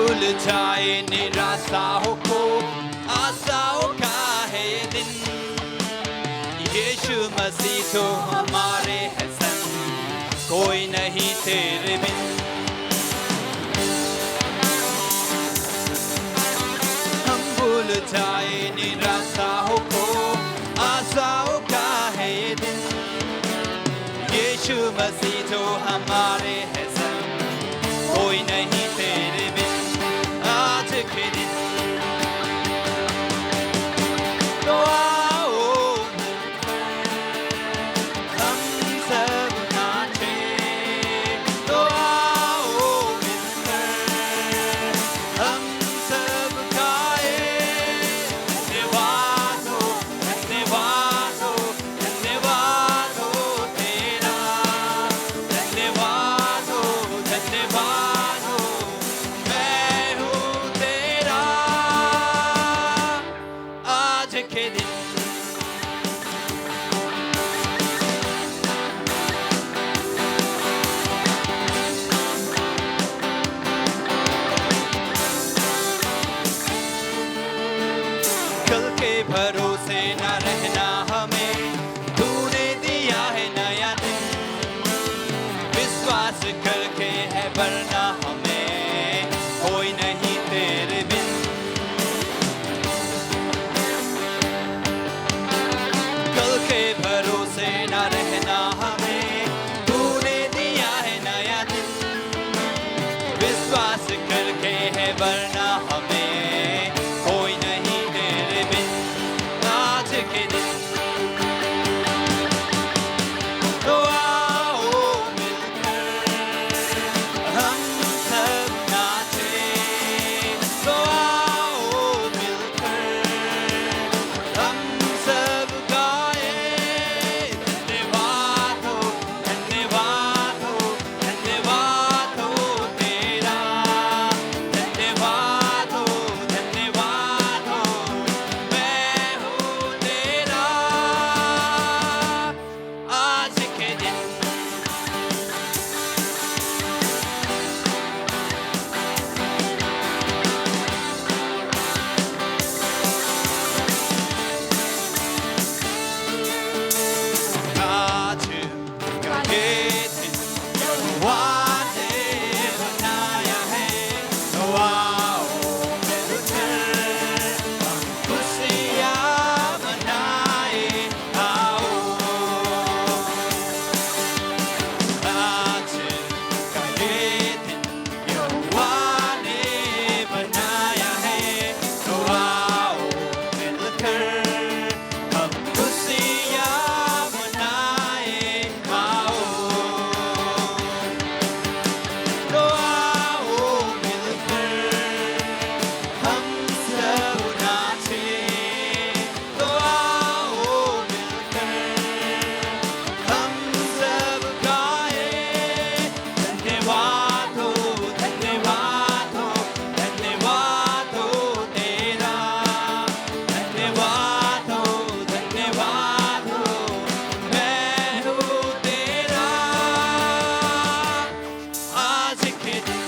भूल जाए निराशाओं को, आशाओं का है ये दिन। यीशु मसीह तो हमारे है संग, कोई नहीं तेरे बिन। हम भूल जाए निराशाओं को, आशाओं का है ये दिन। यीशु मसीह तो हमारे है संग, कोई नहीं तेरे बिन। आज के दिन तो आओ हम सब नाचे, तो आओ मिलकर हम सब गाए। धन्यवाद हो, धन्यवाद हो, धन्यवाद हो तेरा। धन्यवाद हो, धन्यवाद हो, मैं हूँ तेरा। आज के दिन कल के भरोसे न रहना हमें, तूने दिया है नया दिन। विश्वास करके है बढ़ना हमें, कोई नहीं तेरे बिन। कल के भरोसे न रहना हमें, तूने दिया है नया दिन। विश्वास करके है बढ़ना हमें, कोई नहीं तेरे बिन। आज के दिन तो आओ मिलकर हम सब नाचे, तो आओ मिलकर हम सब गाए। धन्यवाद हो, धन्यवाद हो, धन्यवाद हो तेरा। धन्यवाद हो, धन्यवाद हो, मैं हूँ तेरा। आज के दिन आज का ये दिन यहोवा ने बनाया है, तो आओ मिलकर हम खुशियाँ मनाए। आओ आज का ये दिन यहोवा ने बनाया है, तो आओ मिलकर हम खुशियाँ मनाए। आओ तो आओ मिलकर हम सब नाचे, तो आओ मिलकर हम सब गाए। धन्यवाद हो, धन्यवाद हो, धन्यवाद हो तेरा। धन्यवाद हो, धन्यवाद हो, मैं हूँ तेरा। आज के दिन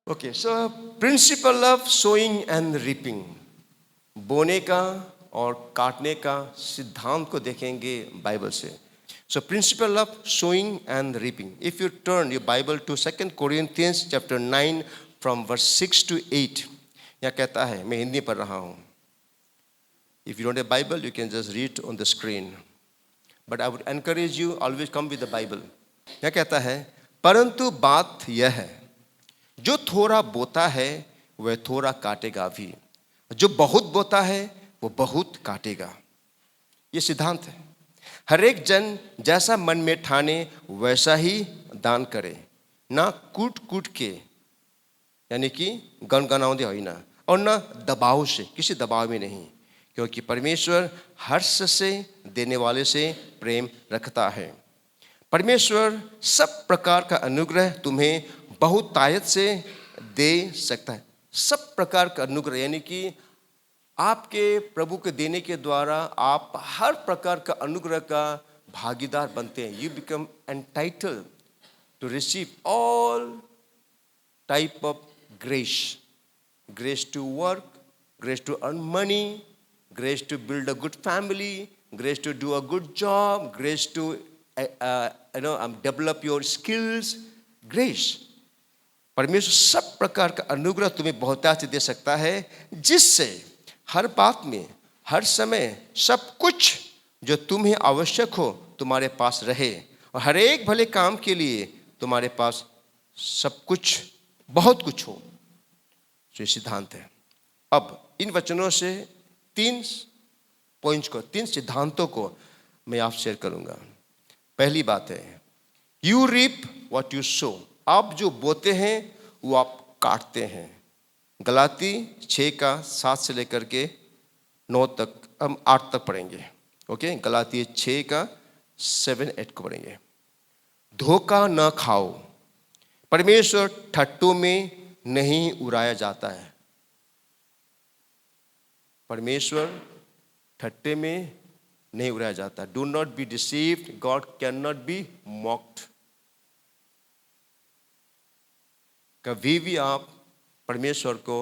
Okay, so principle of sowing and reaping, बोने का और काटने का सिद्धांत को देखेंगे बाइबल से. So principle of sowing and reaping. If you turn your Bible to 2 Corinthians chapter 9 from verse 6 to 8, यहाँ कहता है, मैं हिंदी पढ़ रहा हूँ. If you don't have Bible, you can just read on the screen. But I would encourage you, always come with the Bible. यहाँ कहता है, परंतु बात यह है, जो थोड़ा बोता है वह थोड़ा काटेगा भी, जो बहुत बोता है वो बहुत काटेगा. ये सिद्धांत है. हर एक जन जैसा मन में ठाने वैसा ही दान करे, ना कूट कूट के, यानी कि गनगनाउँदै होइन, और ना दबाव से, किसी दबाव में नहीं, क्योंकि परमेश्वर हर्ष से देने वाले से प्रेम रखता है. परमेश्वर सब प्रकार का अनुग्रह तुम्हें बहुतायत से दे सकता है. सब प्रकार का अनुग्रह, यानी कि आपके प्रभु के देने के द्वारा आप हर प्रकार का अनुग्रह का भागीदार बनते हैं. You become entitled to receive all type of grace. Grace to work, grace to earn money, grace to build a good family, grace to do a good job, grace to develop your skills. Grace. परमेश्वर सब प्रकार का अनुग्रह तुम्हें बहुतायत से दे सकता है, जिससे हर बात में, हर समय सब कुछ जो तुम्हें आवश्यक हो तुम्हारे पास रहे, और हर एक भले काम के लिए तुम्हारे पास सब कुछ, बहुत कुछ हो. ये सिद्धांत है. अब इन वचनों से 3 पॉइंट्स को, 3 सिद्धांतों को मैं आपसे शेयर करूंगा. पहली बात है, you reap what you sow. आप जो बोते हैं वो आप काटते हैं. गलाती 6 का 7 से लेकर के 9 तक, हम 8 तक पढ़ेंगे. ओके, गलाती 6 का 7-8 को पढ़ेंगे. धोखा न खाओ, परमेश्वर ठट्टों में नहीं उड़ाया जाता है. परमेश्वर ठट्टे में नहीं उड़ाया जाता. Do not be deceived, God can not be mocked. कभी भी आप परमेश्वर को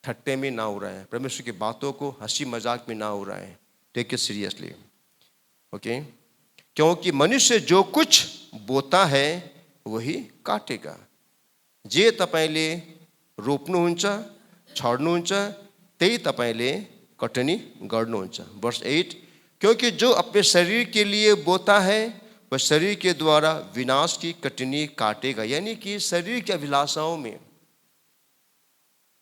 ठट्टे में ना उड़ाएं, परमेश्वर की बातों को हंसी मजाक में ना उड़ाएं. Take it seriously. ओके, क्योंकि मनुष्य जो कुछ बोता है वही काटेगा. जे तपाईले रोप्नुहुन्छ, छर्नुहुन्छ, त्यही तपाईले कटनी गर्नुहुन्छ. वर्स 8, क्योंकि जो अपने शरीर के लिए बोता है वह शरीर के द्वारा विनाश की कटनी काटेगा. यानी कि शरीर की अभिलाषाओं में,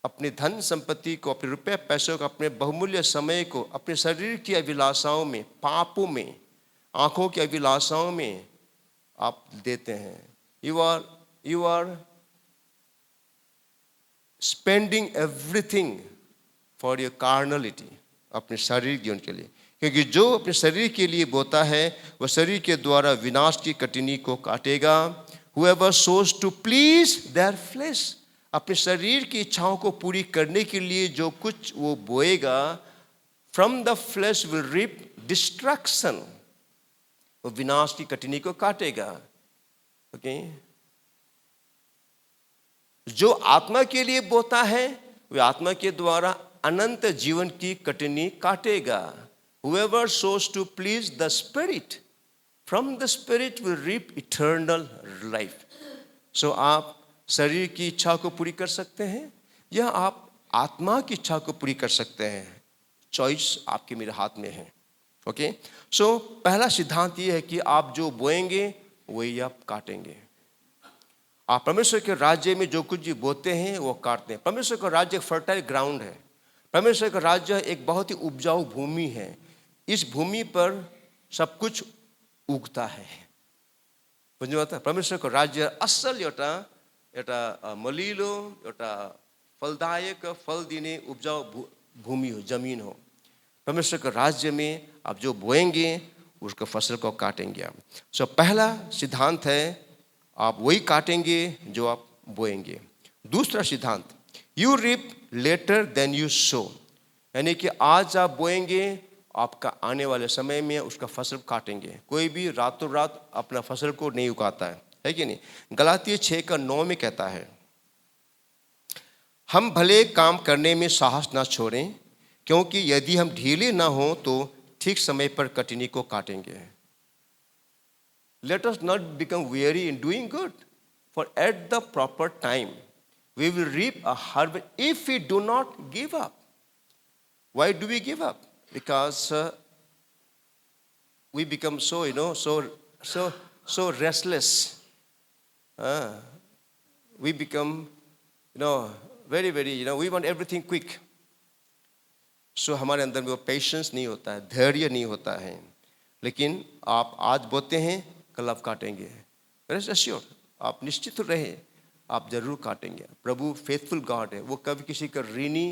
अपने धन संपत्ति को, अपने रुपये पैसों को, अपने बहुमूल्य समय को, अपने शरीर की अभिलाषाओं में, पापों में, आंखों की अभिलाषाओं में आप देते हैं. You are spending everything for your carnality, अपने शारीरिक जीवन के लिए. क्योंकि जो अपने शरीर के लिए बोता है वह शरीर के द्वारा विनाश की कटनी को काटेगा. Whoever sows to please their flesh, अपने शरीर की इच्छाओं को पूरी करने के लिए जो कुछ वो बोएगा, from the flesh will reap destruction, वो विनाश की कटनी को काटेगा. ओके, जो आत्मा के लिए बोता है वह आत्मा के द्वारा अनंत जीवन की कटनी काटेगा. Whoever sows to please the spirit, from the spirit will reap eternal life. So आप शरीर की इच्छा को पूरी कर सकते हैं या आप आत्मा की इच्छा को पूरी कर सकते हैं. चॉइस आपके मेरे हाथ में है. ओके, सो पहला सिद्धांत ये है कि आप जो बोएंगे वही आप काटेंगे. आप परमेश्वर के राज्य में जो कुछ भी बोते हैं वो काटते हैं. परमेश्वर का राज्य एक फर्टाइल ग्राउंड है. परमेश्वर का राज्य एक बहुत ही उपजाऊ भूमि है. इस भूमि पर सब कुछ उगता है. बुझ्नुभयो त? परमेश्वर को राज्य असल एउटा मलिलो, एउटा फलदायक, फल दिने उपजाऊ भूमि हो, जमीन हो. परमेश्वर के राज्य में आप जो बोएंगे उसको फसल को काटेंगे आप. सो पहला सिद्धांत है, आप वही काटेंगे जो आप बोएंगे. दूसरा सिद्धांत, you reap later than you sow, यानी कि आज आप बोएंगे, आपका आने वाले समय में उसका फसल काटेंगे. कोई भी रातों रात अपना फसल को नहीं उगाता है कि नहीं. गलाती 6 का 9 में कहता है, हम भले काम करने में साहस ना छोड़ें, क्योंकि यदि हम ढीले ना हो तो ठीक समय पर कटनी को काटेंगे. Let us not become weary in doing good, for at the proper time we will reap a harvest if we do not give up. Why do we give up? Because we become so restless. We become, very, we want everything quick. So हमारे अंदर में वो patience नहीं होता है, धैर्य नहीं होता है. लेकिन आप आज बोते हैं, कल आप काटेंगे. रेस्ट एश्योर्ड, आप निश्चित रहे, आप जरूर काटेंगे. प्रभु फेथफुल गॉड है, वो कभी किसी का ऋणी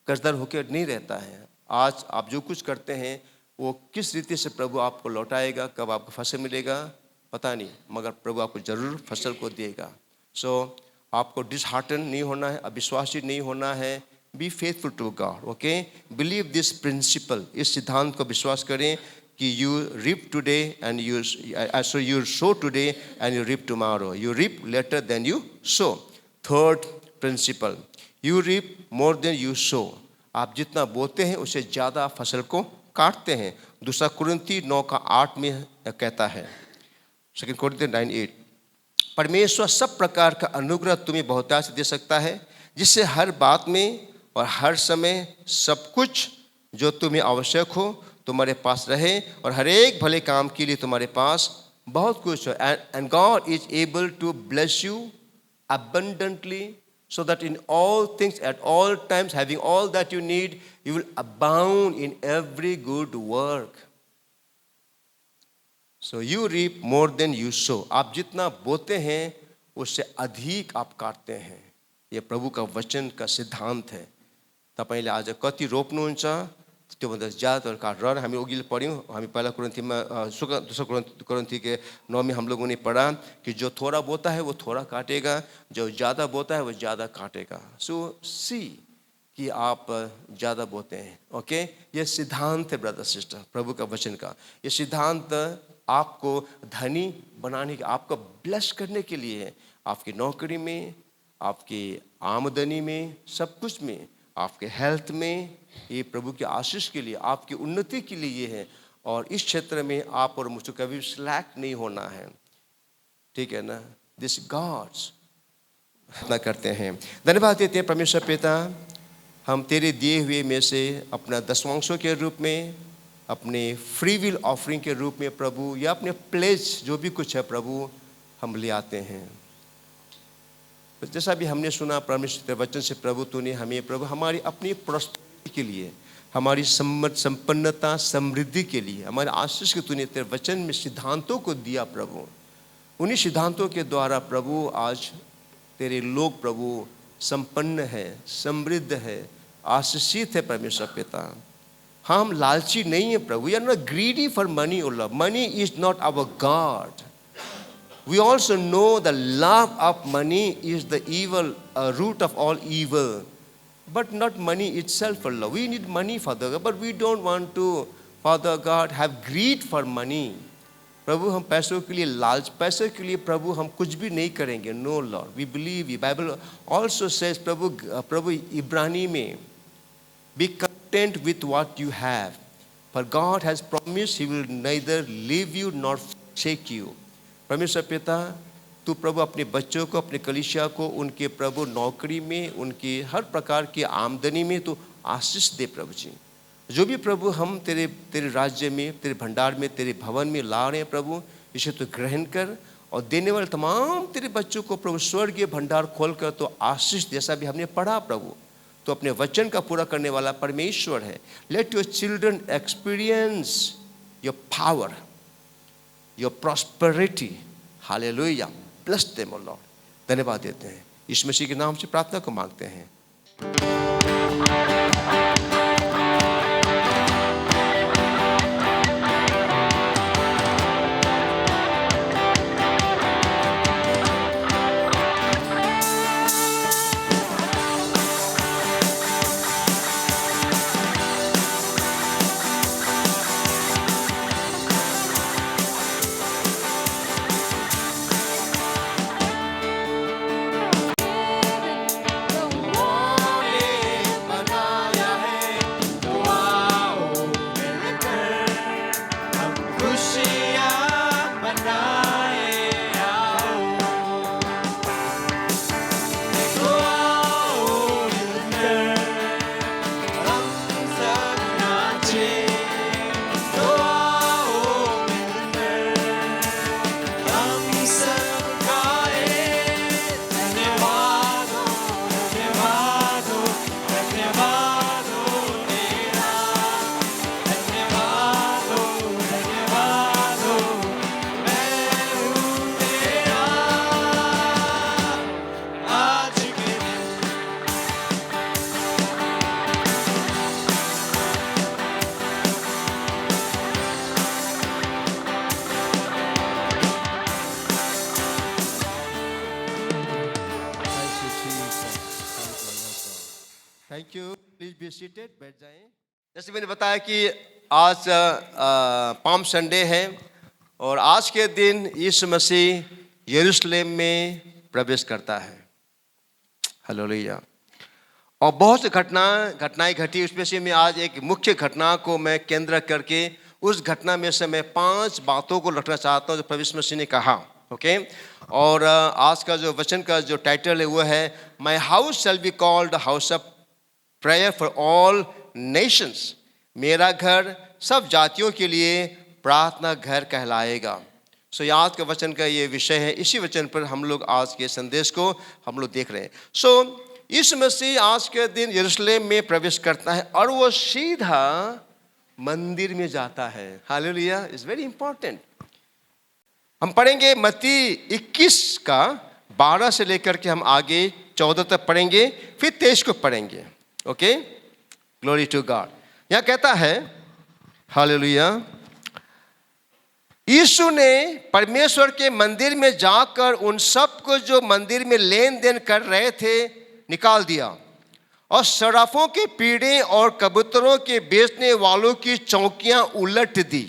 कर्जदार होकर नहीं रहता है. आज आप जो कुछ करते हैं वो किस रीति से प्रभु आपको लौटाएगा, कब आपको फसल मिलेगा पता नहीं, मगर प्रभु आपको जरूर फसल को देगा. सो आपको डिसहार्टन नहीं होना है, अविश्वासी नहीं होना है. Be faithful to God. Okay, believe this principle. इस सिद्धांत को विश्वास करें कि you reap today and you sow today and you reap tomorrow. You reap later than you sow. Third principle, you reap more than you sow. आप जितना बोते हैं उससे ज़्यादा फसल को काटते हैं. दूसरा कुरिन्थी 9:8 में कहता है, 2 Corinthians 9:8, परमेश्वर सब प्रकार का अनुग्रह तुम्हें बहुतायत से दे सकता है, जिससे हर बात में और हर समय सब कुछ जो तुम्हें आवश्यक हो तुम्हारे पास रहे, और हर एक भले काम के लिए तुम्हारे पास बहुत कुछ हो. And God is able to bless you abundantly, so that in all things at all times having all that you need, you will abound in every good work. So you reap more than you sow. आप जितना बोते हैं उससे अधिक आप काटते हैं. ये प्रभु का वचन का सिद्धांत है. तपाईले आज कति रोप्नुहुन्छ त्योभन्दा ज्यादा काटेर. हामी अघि पढ्यौँ, हामी पहिला कुरिन्थीमा दूसरा कुरिन्थी के 9 में हम लोगों ने पढ़ा कि जो थोड़ा बोता है वो थोड़ा काटेगा, जो ज़्यादा बोता है वो ज़्यादा काटेगा. सो सी कि आप ज़्यादा बोते हैं. ओके, ये सिद्धांत है ब्रदर सिस्टर, प्रभु का वचन का. ये सिद्धांत आपको धनी बनाने के, आपको ब्लेस करने के लिए है. आपकी नौकरी में, आपकी आमदनी में, सब कुछ में, आपके हेल्थ में, ये प्रभु की आशीष के लिए, आपकी उन्नति के लिए ये है. और इस क्षेत्र में आप और मुझको कभी स्लैक नहीं होना है. ठीक है ना. दिस गॉड्स इतना करते हैं. धन्यवाद देते हैं परमेश्वर पिता, हम तेरे दिए हुए में से अपना दशवांशों के रूप में, अपने फ्री विल ऑफरिंग के रूप में प्रभु, या अपने प्लेज जो भी कुछ है प्रभु, हम ले आते हैं. जैसा भी हमने सुना परमेश्वर के वचन से प्रभु, तूने हमें प्रभु हमारी अपनी प्रॉस्पेरिटी के लिए, हमारी संपन्नता समृद्धि के लिए, हमारे आशीष के तूने तेरे वचन में सिद्धांतों को दिया प्रभु. उन्हीं सिद्धांतों के द्वारा प्रभु आज तेरे लोग प्रभु संपन्न है, समृद्ध है, आशीषित है परमेश्वर पिता. हाँ, हम लालची नहीं है प्रभु. We are not greedy for money और love. Money is not our god. We also know the love of money is the evil, root of all evil. But not money itself for love. We need money, Father God, but we don't want to, Father God, have greed for money. प्रभु हम पैसों के लिए लालच, पैसे के लिए प्रभु हम कुछ भी नहीं करेंगे. No Lord, we believe you. Bible also says प्रभु इब्रानी में, be content with what you have, for God has promised He will neither leave you nor forsake you. परमेश्वर पिता, तू प्रभु अपने बच्चों को, अपने कलीसिया को, उनके प्रभु नौकरी में, उनकी हर प्रकार की आमदनी में तू आशीष दे प्रभु जी. जो भी प्रभु हम तेरे राज्य में, तेरे भंडार में, तेरे भवन में ला रहे हैं प्रभु, इसे तो ग्रहण कर, और देने वाले तमाम तेरे बच्चों को प्रभु स्वर्गीय भंडार खोल कर तो आशीष. जैसा भी हमने पढ़ा प्रभु, तो अपने वचन का पूरा करने वाला परमेश्वर है. Let your children experience your power, your prosperity. Hallelujah. Bless them, O Lord. धन्यवाद देते हैं. यीशु मसीह के नाम से प्रार्थना को मांगते हैं. The war is thank you, please be seated, बैठ जाएं। जैसे मैंने बताया कि आज पाम संडे है और आज के दिन यीशु मसीह यरूशलेम में प्रवेश करता है। हालेलुया। और बहुत सी घटनाएं घटी, उसमें से मैं आज एक मुख्य घटना को मैं केंद्र करके उस घटना में से मैं 5 बातों को रखना चाहता हूँ जो प्रभु यीशु मसीह ने कहा। ओके, और आज का जो वचन का जो टाइटल है वो है my house shall be called house of prayer for all Nations. मेरा घर सब जातियों के लिए प्रार्थना घर कहलाएगा। सो आज के वचन का ये विषय है, इसी वचन पर हम लोग आज के संदेश को हम लोग देख रहे हैं। सो यीशु मसीह आज के दिन यरूशलेम में प्रवेश करता है और वो सीधा मंदिर में जाता है। Hallelujah, it's very important. हम पढ़ेंगे मत्ती 21 का 12 से लेकर के हम आगे 14 तक पढ़ेंगे, फिर 23 को पढ़ेंगे। Okay, glory to God. यहाँ कहता है, हालेलुया, यीशु ने परमेश्वर के मंदिर में जाकर उन सब को जो मंदिर में लेन देन कर रहे थे निकाल दिया और सराफों के पीढ़े और कबूतरों के बेचने वालों की चौकियां उलट दी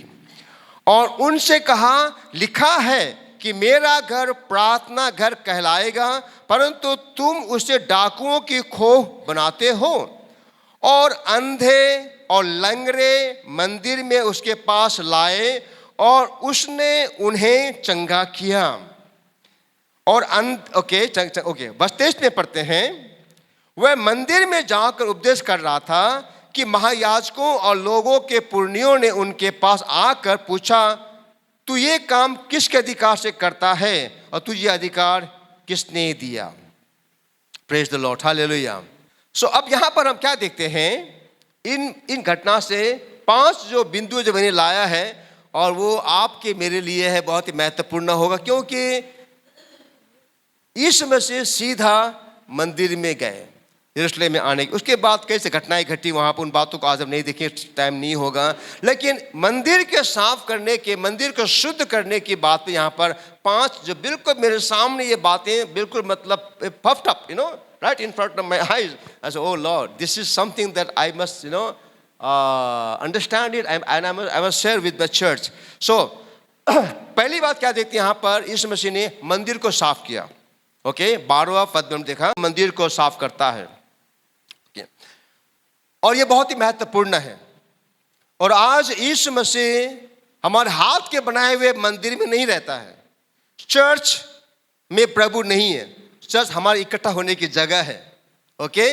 और उनसे कहा, लिखा है कि मेरा घर प्रार्थना घर कहलाएगा, परंतु तुम उसे डाकुओं की खोह बनाते हो। और अंधे और लंगड़े मंदिर में उसके पास लाए और उसने उन्हें चंगा किया। और ओके, बस 23 में पढ़ते हैं, वह मंदिर में जाकर उपदेश कर रहा था कि महायाजकों और लोगों के पुरनियों ने उनके पास आकर पूछा, तू ये काम किसके अधिकार से करता है और तुझे अधिकार किसने दिया? Praise the Lord, hallelujah. So अब यहाँ पर हम क्या देखते हैं, इन घटना से 5 जो बिंदु जो मैंने लाया है और वो आपके मेरे लिए है बहुत ही महत्वपूर्ण होगा, क्योंकि यीशु मसीह सीधा मंदिर में गए यरूशलेम में आने के। उसके बाद कैसे घटनाएं घटी वहाँ पर, उन बातों को आज हम नहीं देखें, टाइम नहीं होगा। लेकिन मंदिर के साफ करने के, मंदिर को शुद्ध करने की बात यहाँ पर 5 जो बिल्कुल मेरे सामने ये बातें बिल्कुल मतलब puffed up, right in front of my eyes. I said, oh Lord, this is something that I must, understand it and I must share with the church. So पहली बात क्या देखते हैं यहाँ पर, यीशु मसीह ने मंदिर को साफ किया। ओके, 12वां पद में देखा मंदिर को साफ करता है और ये बहुत ही महत्वपूर्ण है। और आज यीशु मसीह हमारे हाथ के बनाए हुए मंदिर में नहीं रहता है, चर्च में प्रभु नहीं है। चर्च हमारे इकट्ठा होने की जगह है। ओके,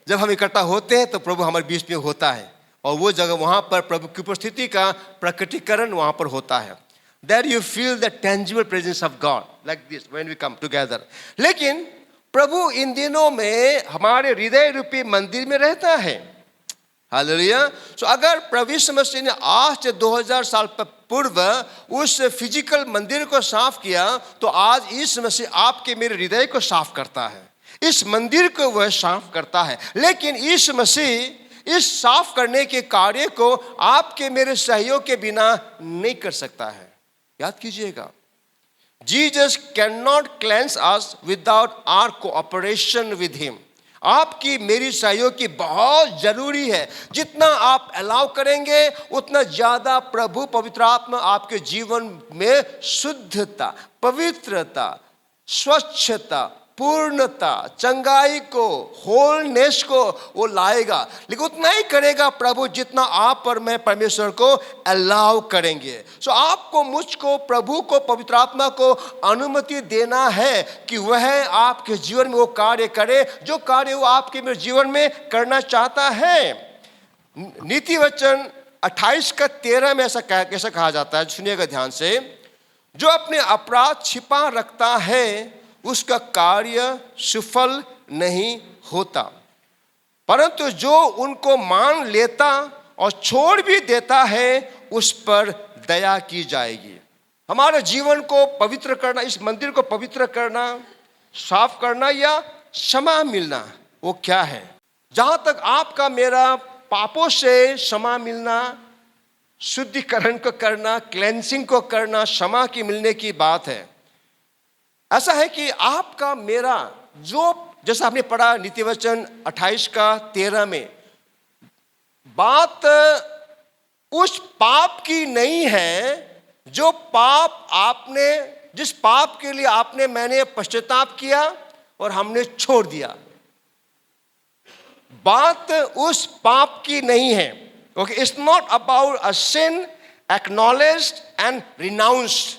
जब हम इकट्ठा होते हैं तो प्रभु हमारे बीच में होता है और वो जगह, वहाँ पर प्रभु की उपस्थिति का प्रकटीकरण वहाँ पर होता है। There you feel the tangible presence of God like this when we come together. लेकिन प्रभु इन दिनों में हमारे हृदय रूपी मंदिर में रहता है। हालेलुया। सो अगर प्रभु यीशु मसीह ने आज से 2000 साल पूर्व उस फिजिकल मंदिर को साफ किया, तो आज यीशु मसीह आपके मेरे हृदय को साफ करता है, इस मंदिर को वह साफ करता है। लेकिन यीशु मसीह इस साफ करने के कार्य को आपके मेरे सहयोग के बिना नहीं कर सकता है। याद कीजिएगा, Jesus can not cleanse us without our cooperation with him. आपकी मेरी सहयोग की बहुत जरूरी है। जितना आप अलाउ करेंगे उतना ज्यादा प्रभु पवित्र आत्मा आपके जीवन में शुद्धता, पवित्रता, स्वच्छता, पूर्णता, चंगाई को, होलनेस को वो लाएगा। लेकिन उतना ही करेगा प्रभु जितना आप और मैं परमेश्वर को अलाउ करेंगे। सो आपको, मुझको, प्रभु को, पवित्र आत्मा को अनुमति देना है कि वह आपके जीवन में वो कार्य करे जो कार्य वो आपके मेरे जीवन में करना चाहता है। नीति वचन 28 का 13 में ऐसा कैसे कहा जाता है, सुनिएगा ध्यान से, जो अपने अपराध छिपा रखता है उसका कार्य सफल नहीं होता, परंतु जो उनको मान लेता और छोड़ भी देता है उस पर दया की जाएगी। हमारे जीवन को पवित्र करना, इस मंदिर को पवित्र करना, साफ करना या क्षमा मिलना, वो क्या है? जहां तक आपका मेरा पापों से क्षमा मिलना, शुद्धिकरण को करना, क्लेंसिंग को करना, क्षमा की मिलने की बात है। ऐसा है कि आपका मेरा जो जैसा आपने पढ़ा नीति वचन 28 का 13 में, बात उस पाप की नहीं है जो पाप आपने, जिस पाप के लिए आपने मैंने पश्चाताप किया और हमने छोड़ दिया। बात उस पाप की नहीं है। Okay, it's not about a sin acknowledged and renounced.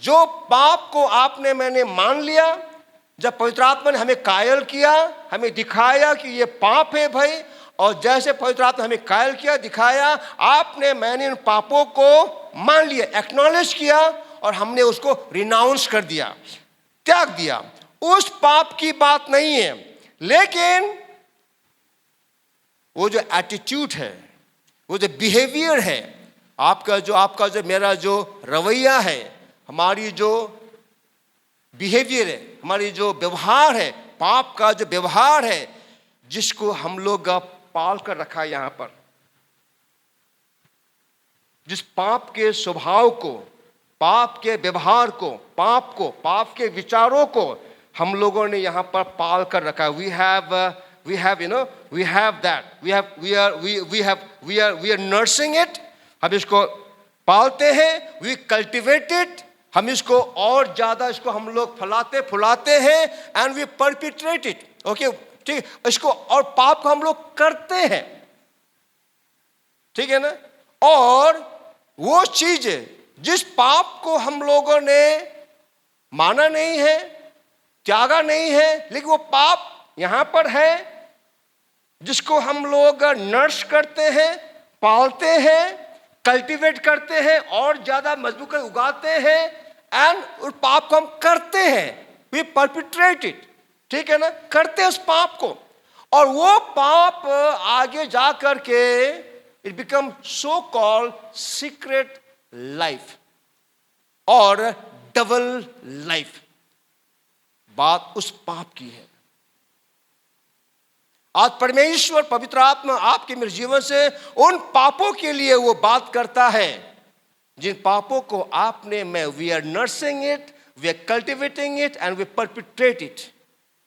जो पाप को आपने मैंने मान लिया, जब पवित्र आत्मा ने हमें कायल किया, हमें दिखाया कि ये पाप है भाई, और जैसे पवित्र आत्मा हमें कायल किया, दिखाया, आपने मैंने उन पापों को मान लिया, एक्नॉलेज किया, और हमने उसको रिनाउंस कर दिया, त्याग दिया। उस पाप की बात नहीं है, लेकिन वो जो एटीट्यूड है, वो जो बिहेवियर है, आपका जो मेरा जो रवैया है, हमारी जो बिहेवियर है, हमारी जो व्यवहार है, पाप का जो व्यवहार है, जिसको हम लोग पाल कर रखा है यहां पर, जिस पाप के स्वभाव को, पाप के व्यवहार को, पाप के विचारों को हम लोगों ने यहां पर पाल कर रखा है। we have that, we are nursing it, हम इसको पालते हैं, we cultivate it, हम इसको और ज्यादा इसको हम लोग फैलाते फुलाते हैं, and we perpetrate it। Okay, ठीक, इसको और पाप को हम लोग करते हैं, ठीक है ना। और वो चीज जिस पाप को हम लोगों ने माना नहीं है, त्यागा नहीं है, लेकिन वो पाप यहां पर है, जिसको हम लोग नर्स करते हैं, पालते हैं, कल्टीवेट करते हैं, और ज्यादा मजबूत कर उगाते हैं, एंड उस पाप को हम करते हैं, वी परपिट्रेट इट, ठीक है ना, करते हैं उस पाप को। और वो पाप आगे जा करके it become so called secret life और डबल लाइफ। बात उस पाप की है। आज परमेश्वर पवित्र आत्मा आपके मेरे जीवन से उन पापों के लिए वो बात करता है, जिन पापों को आपने मैं we are nursing it, we are cultivating it, and we perpetrate it.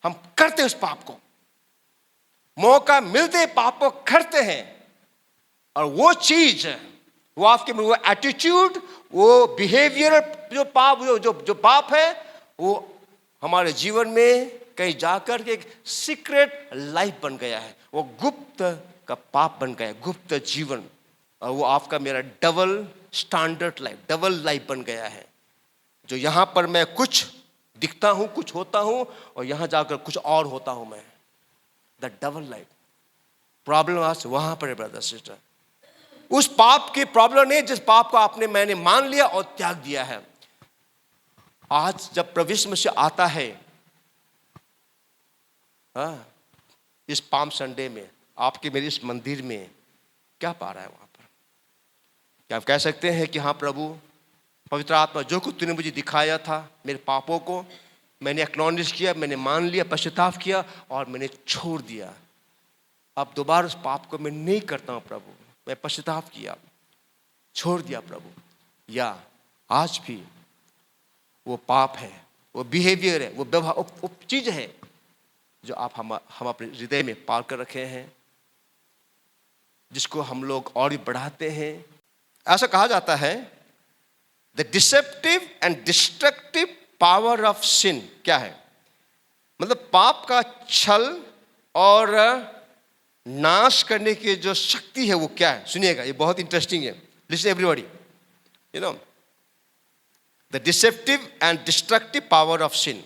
हम करते उस पाप को, मौका मिलते पाप को करते हैं। और वो चीज, वो आपके में वो एटीट्यूड, वो बिहेवियर, जो पाप है, वो हमारे जीवन में कहीं जाकर के एक सीक्रेट लाइफ बन गया है, वो गुप्त का पाप बन गया है, गुप्त जीवन। और वो आपका मेरा double standard life, double life बन गया है, जो यहां पर मैं कुछ दिखता हूं, कुछ होता हूं, और यहां जाकर कुछ और होता हूं मैं। द डबल लाइफ प्रॉब्लम आज वहां पर है ब्रदर सिस्टर। उस पाप की प्रॉब्लम नहीं जिस पाप को आपने मैंने मान लिया और त्याग दिया है। आज जब प्रभु यीशु मसीह आता है, इस पाम संडे में, आपके मेरे इस मंदिर में क्या पा रहा है वहां पर? क्या आप कह सकते हैं कि हाँ प्रभु, पवित्र आत्मा जो कुछ तूने मुझे दिखाया था, मेरे पापों को मैंने एक्नॉलेज किया, मैंने मान लिया, पश्चाताप किया, और मैंने छोड़ दिया। अब दोबारा उस पाप को मैं नहीं करता हूं प्रभु, मैं पश्चाताप किया, छोड़ दिया प्रभु। या आज भी वो पाप है, वो बिहेवियर है, वो व्यवहार, वो चीज है जो आप हम अपने हृदय में पाल कर रखे हैं, जिसको हम लोग और भी बढ़ाते हैं। ऐसा कहा जाता है the deceptive and destructive power of sin क्या है? मतलब पाप का छल और नाश करने की जो शक्ति है वो क्या है? सुनिएगा, ये बहुत इंटरेस्टिंग है। Listen everybody, you know, the deceptive and destructive power of sin.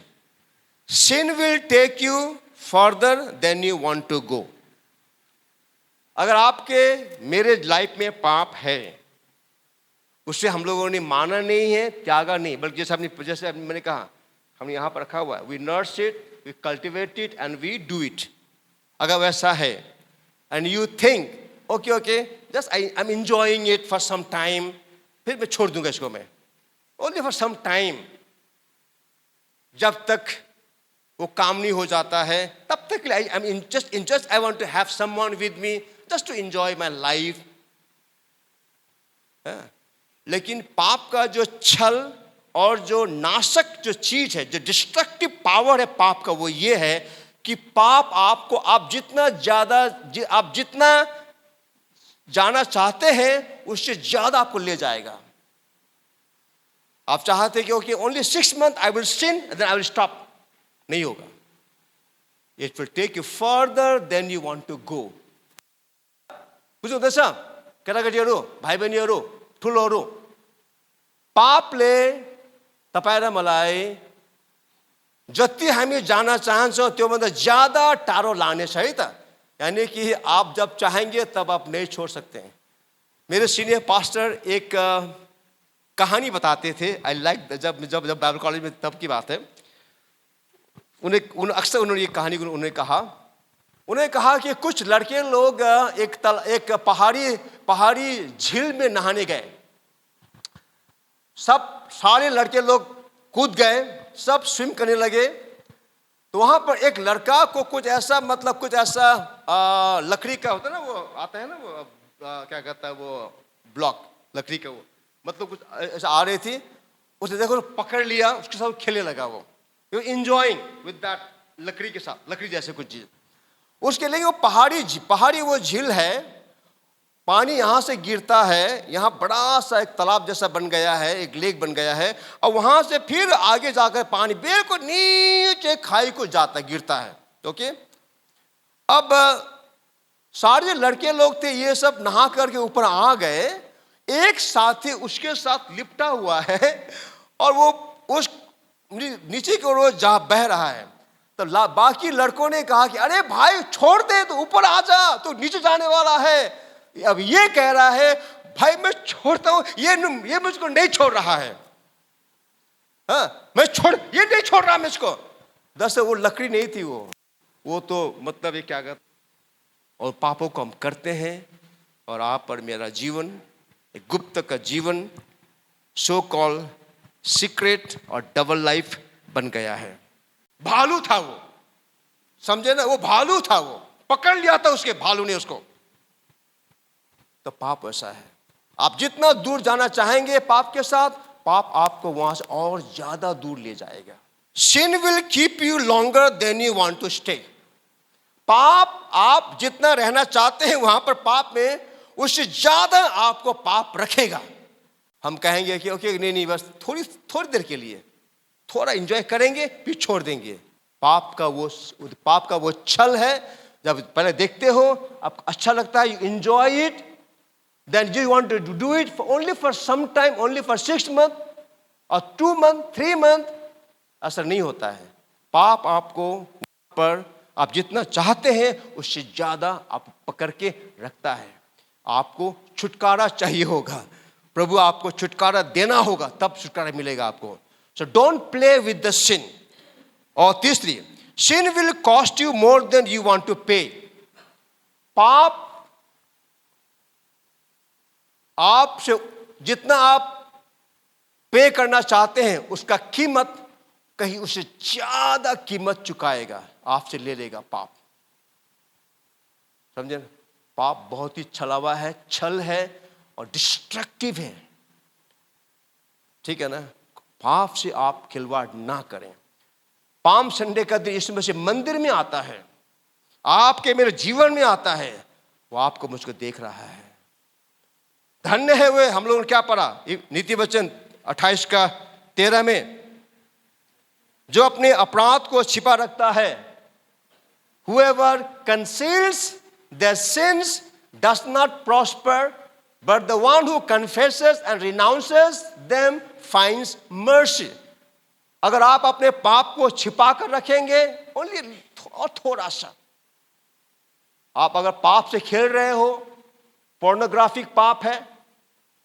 Sin will take you further than you want to go. अगर आपके मेरे लाइफ में पाप है, उससे हम लोगों ने माना नहीं है, त्यागा नहीं, बल्कि जैसे मैंने कहा, हमने यहाँ पर रखा हुआ है, we nurse it, we cultivate it and we do it. अगर वैसा है and you think okay just I am enjoying it for some time, फिर मैं छोड़ दूंगा इसको, मैं ओनली फॉर सम टाइम, जब तक वो काम नहीं हो जाता है तब तक I am just I want to have someone with me just to enjoy my life. लेकिन पाप का जो छल और जो नाशक जो चीज है, जो डिस्ट्रक्टिव पावर है पाप का, वो ये है कि पाप आपको, आप जितना जाना चाहते हैं उससे ज्यादा आपको ले जाएगा। आप चाहते हैं कि okay only 6 months I will sin then I will stop, नहीं होगा। It will take you further than you want to go. बुझ्नुहुँदैछ केटाकेटीहरू, भाइ बहिनीहरू, ठुलोहरू, पापले तपाईँ र मलाई जति हामी जान चाहन्छौँ त्योभन्दा ज्यादा टाढो लानेछ है त। यानी कि आप जब चाहेंगे तब आप नहीं छोड़ सकते हैं। मेरे सीनियर पास्टर एक कहानी बताते थे। आई लाइक जब जब जब बाइबल कॉलेज में तब की बात है। अक्सर उन्होंने ये कहानी उन्होंने कहा कि कुछ लड़के लोग एक पहाड़ी झील में नहाने गए। सारे लड़के लोग कूद गए, सब स्विम करने लगे। तो वहां पर एक लड़का को कुछ ऐसा लकड़ी का होता है ना, वो आता है ना, वो क्या कहता है, वो ब्लॉक लकड़ी का, वो मतलब कुछ ऐसा आ रही थी। उसने देखो पकड़ लिया, उसके साथ खेलने लगा। वो एंजॉयिंग विद दैट लकड़ी के साथ, लकड़ी जैसे कुछ चीज। उसके लिए वो पहाड़ी वो झील है, पानी यहां से गिरता है, यहां बड़ा सा एक तालाब जैसा बन गया है, एक लेक बन गया है, और वहां से फिर आगे जाकर पानी बिल्कुल नीचे खाई को जाता गिरता है। ओके, अब सारे लड़के लोग थे, ये सब नहा करके ऊपर आ गए। एक साथी उसके साथ लिपटा हुआ है और वो उस नीचे की ओर जा बह रहा है। तो बाकी लड़कों ने कहा कि अरे भाई छोड़ दे, तो ऊपर आ जा, तो नीचे जाने वाला है। अब ये कह रहा है भाई मैं छोड़ता हूं, ये मुझको नहीं छोड़ रहा है। हाँ, ये नहीं छोड़ रहा मुझको। दरअसल वो लकड़ी नहीं थी, वो तो मतलब ये क्या कहते, और पापों को हम करते हैं और आप और मेरा जीवन एक गुप्त का जीवन, सो कॉल सीक्रेट और डबल लाइफ बन गया है। भालू था वो, समझे ना, वो भालू था, वो पकड़ लिया था उसके भालू ने उसको। तो पाप ऐसा है, आप जितना दूर जाना चाहेंगे पाप के साथ, पाप आपको वहां से और ज्यादा दूर ले जाएगा। Sin will keep you longer than you want to stay. पाप आप जितना रहना चाहते हैं वहां पर पाप में, उससे ज्यादा आपको पाप रखेगा। हम कहेंगे कि ओके नहीं बस थोड़ी देर के लिए थोड़ा एंजॉय करेंगे, फिर छोड़ देंगे। पाप का वो छल है। जब पहले देखते हो आपको अच्छा लगता है, you enjoy it, then you want to do it only for some time, only for 6 months or 2 months, 3 months, असर नहीं होता है। पाप आपको पर आप जितना चाहते हैं उससे ज्यादा आप पकड़ के रखता है। आपको छुटकारा चाहिए होगा, प्रभु आपको छुटकारा देना होगा, तब छुटकारा मिलेगा आपको। So don't play with the sin. और तीसरी, sin will cost you more than you want to pay. पाप आपसे जितना आप पे करना चाहते हैं उसका कीमत कहीं उससे ज्यादा कीमत चुकाएगा, आपसे ले लेगा पाप। समझे ना? पाप बहुत ही छलावा है, छल है और डिस्ट्रक्टिव है। ठीक है ना? पाप से आप खिलवाड़ ना करें। पाम संडे का दिन इसमें से मंदिर में आता है, आपके मेरे जीवन में आता है, वो आपको मुझको देख रहा है। धन्य है वे, हम लोगों ने क्या पढ़ा नीति वचन 28:13 में, जो अपने अपराध को छिपा रखता है। Whoever conceals their sins does not prosper, but the one who confesses and renounces them finds mercy. अगर आप अपने पाप को छिपा कर रखेंगे, ओनली थोड़ा सा, आप अगर पाप से खेल रहे हो, पोर्नोग्राफिक पाप है,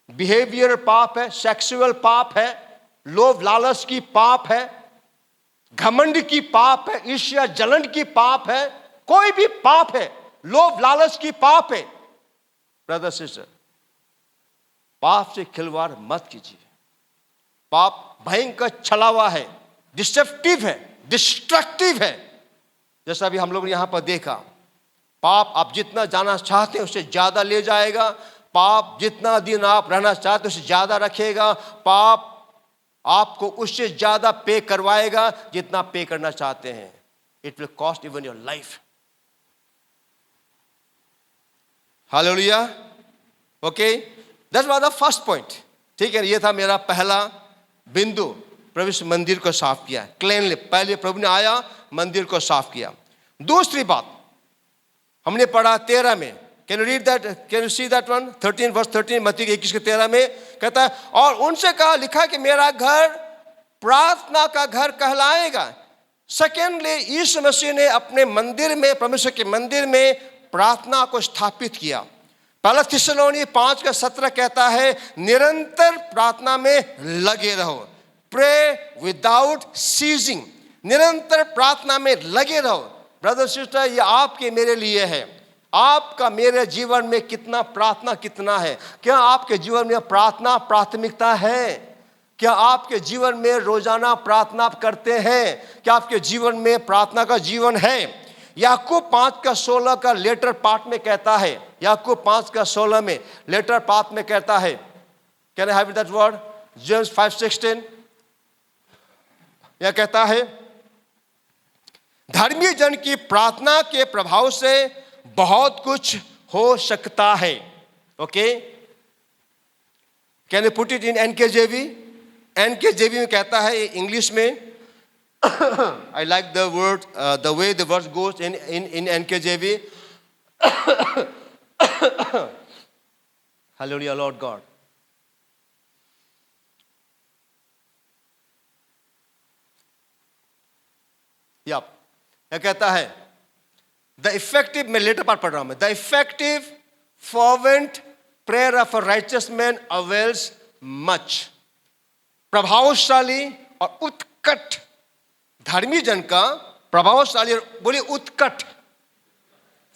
बिहेवियर पाप है, सेक्सुअल पाप है, लोभ लालच की पाप है, घमंड की पाप है, ईर्ष्या जलन की पाप है, कोई भी पाप है, लोभ लालच की पाप है, ब्रदर सिस्टर, पाप से खिलवाड़ मत कीजिए। पाप भयंकर छलावा है, डिसेप्टिव है, डिस्ट्रक्टिव है। जैसा अभी हम लोग ने यहां पर देखा, पाप आप जितना जाना चाहते हैं उससे ज्यादा ले जाएगा। पाप जितना दिन आप रहना चाहते हैं उससे ज्यादा रखेगा। पाप आपको उससे ज्यादा पे करवाएगा जितना पे करना चाहते हैं. It will cost even your life. Hallelujah. Okay, that's was the first point. ठीक है, ये था मेरा पहला बिंदु. प्रभु मंदिर को साफ किया, क्लीनली. पहले प्रभु ने आया, मंदिर को साफ किया. दूसरी बात हमने पढ़ा 13 में. Can you read that? Can you see that one? 13 verse 13, मत्ती 21:13 में कहता है, और उनसे कहा, लिखा कि मेरा घर प्रार्थना का घर कहलाएगा. सेकेंडली, यीशु मसीह ने अपने मंदिर में, परमेश्वर के मंदिर में प्रार्थना को स्थापित किया. पहला थिस्सलुनीकि 5:17 कहता है, निरंतर प्रार्थना में लगे रहो. Pray without ceasing. निरंतर प्रार्थना में लगे रहो. ब्रदर सिस्टर, ये आपके मेरे लिए है. आपका मेरे जीवन में कितना प्रार्थना कितना है? क्या आपके जीवन में प्रार्थना प्राथमिकता है? क्या आपके जीवन में रोजाना प्रार्थना करते हैं? क्या आपके जीवन में प्रार्थना का जीवन है? याकूब 5:16 का लेटर पार्ट में कहता है, याकूब 5:16 में लेटर पार्ट में कहता है, can I have that word? James 5:16. यह कहता है, धर्मी जन की प्रार्थना के प्रभाव से बहुत कुछ हो सकता है. Okay, can you put it in NKJV? NKJV में कहता है इंग्लिश में, I like the word, the way the verse goes in NKJV. Hallelujah, Lord God. Yep. यह कहता है, the effective, मैं लेटर पार्ट पढ़ रहा हूं मैं, the effective fervent prayer of a righteous man avails much. प्रभावशाली और उत्कट धर्मी जन का, प्रभावशाली, बोलिए उत्कट,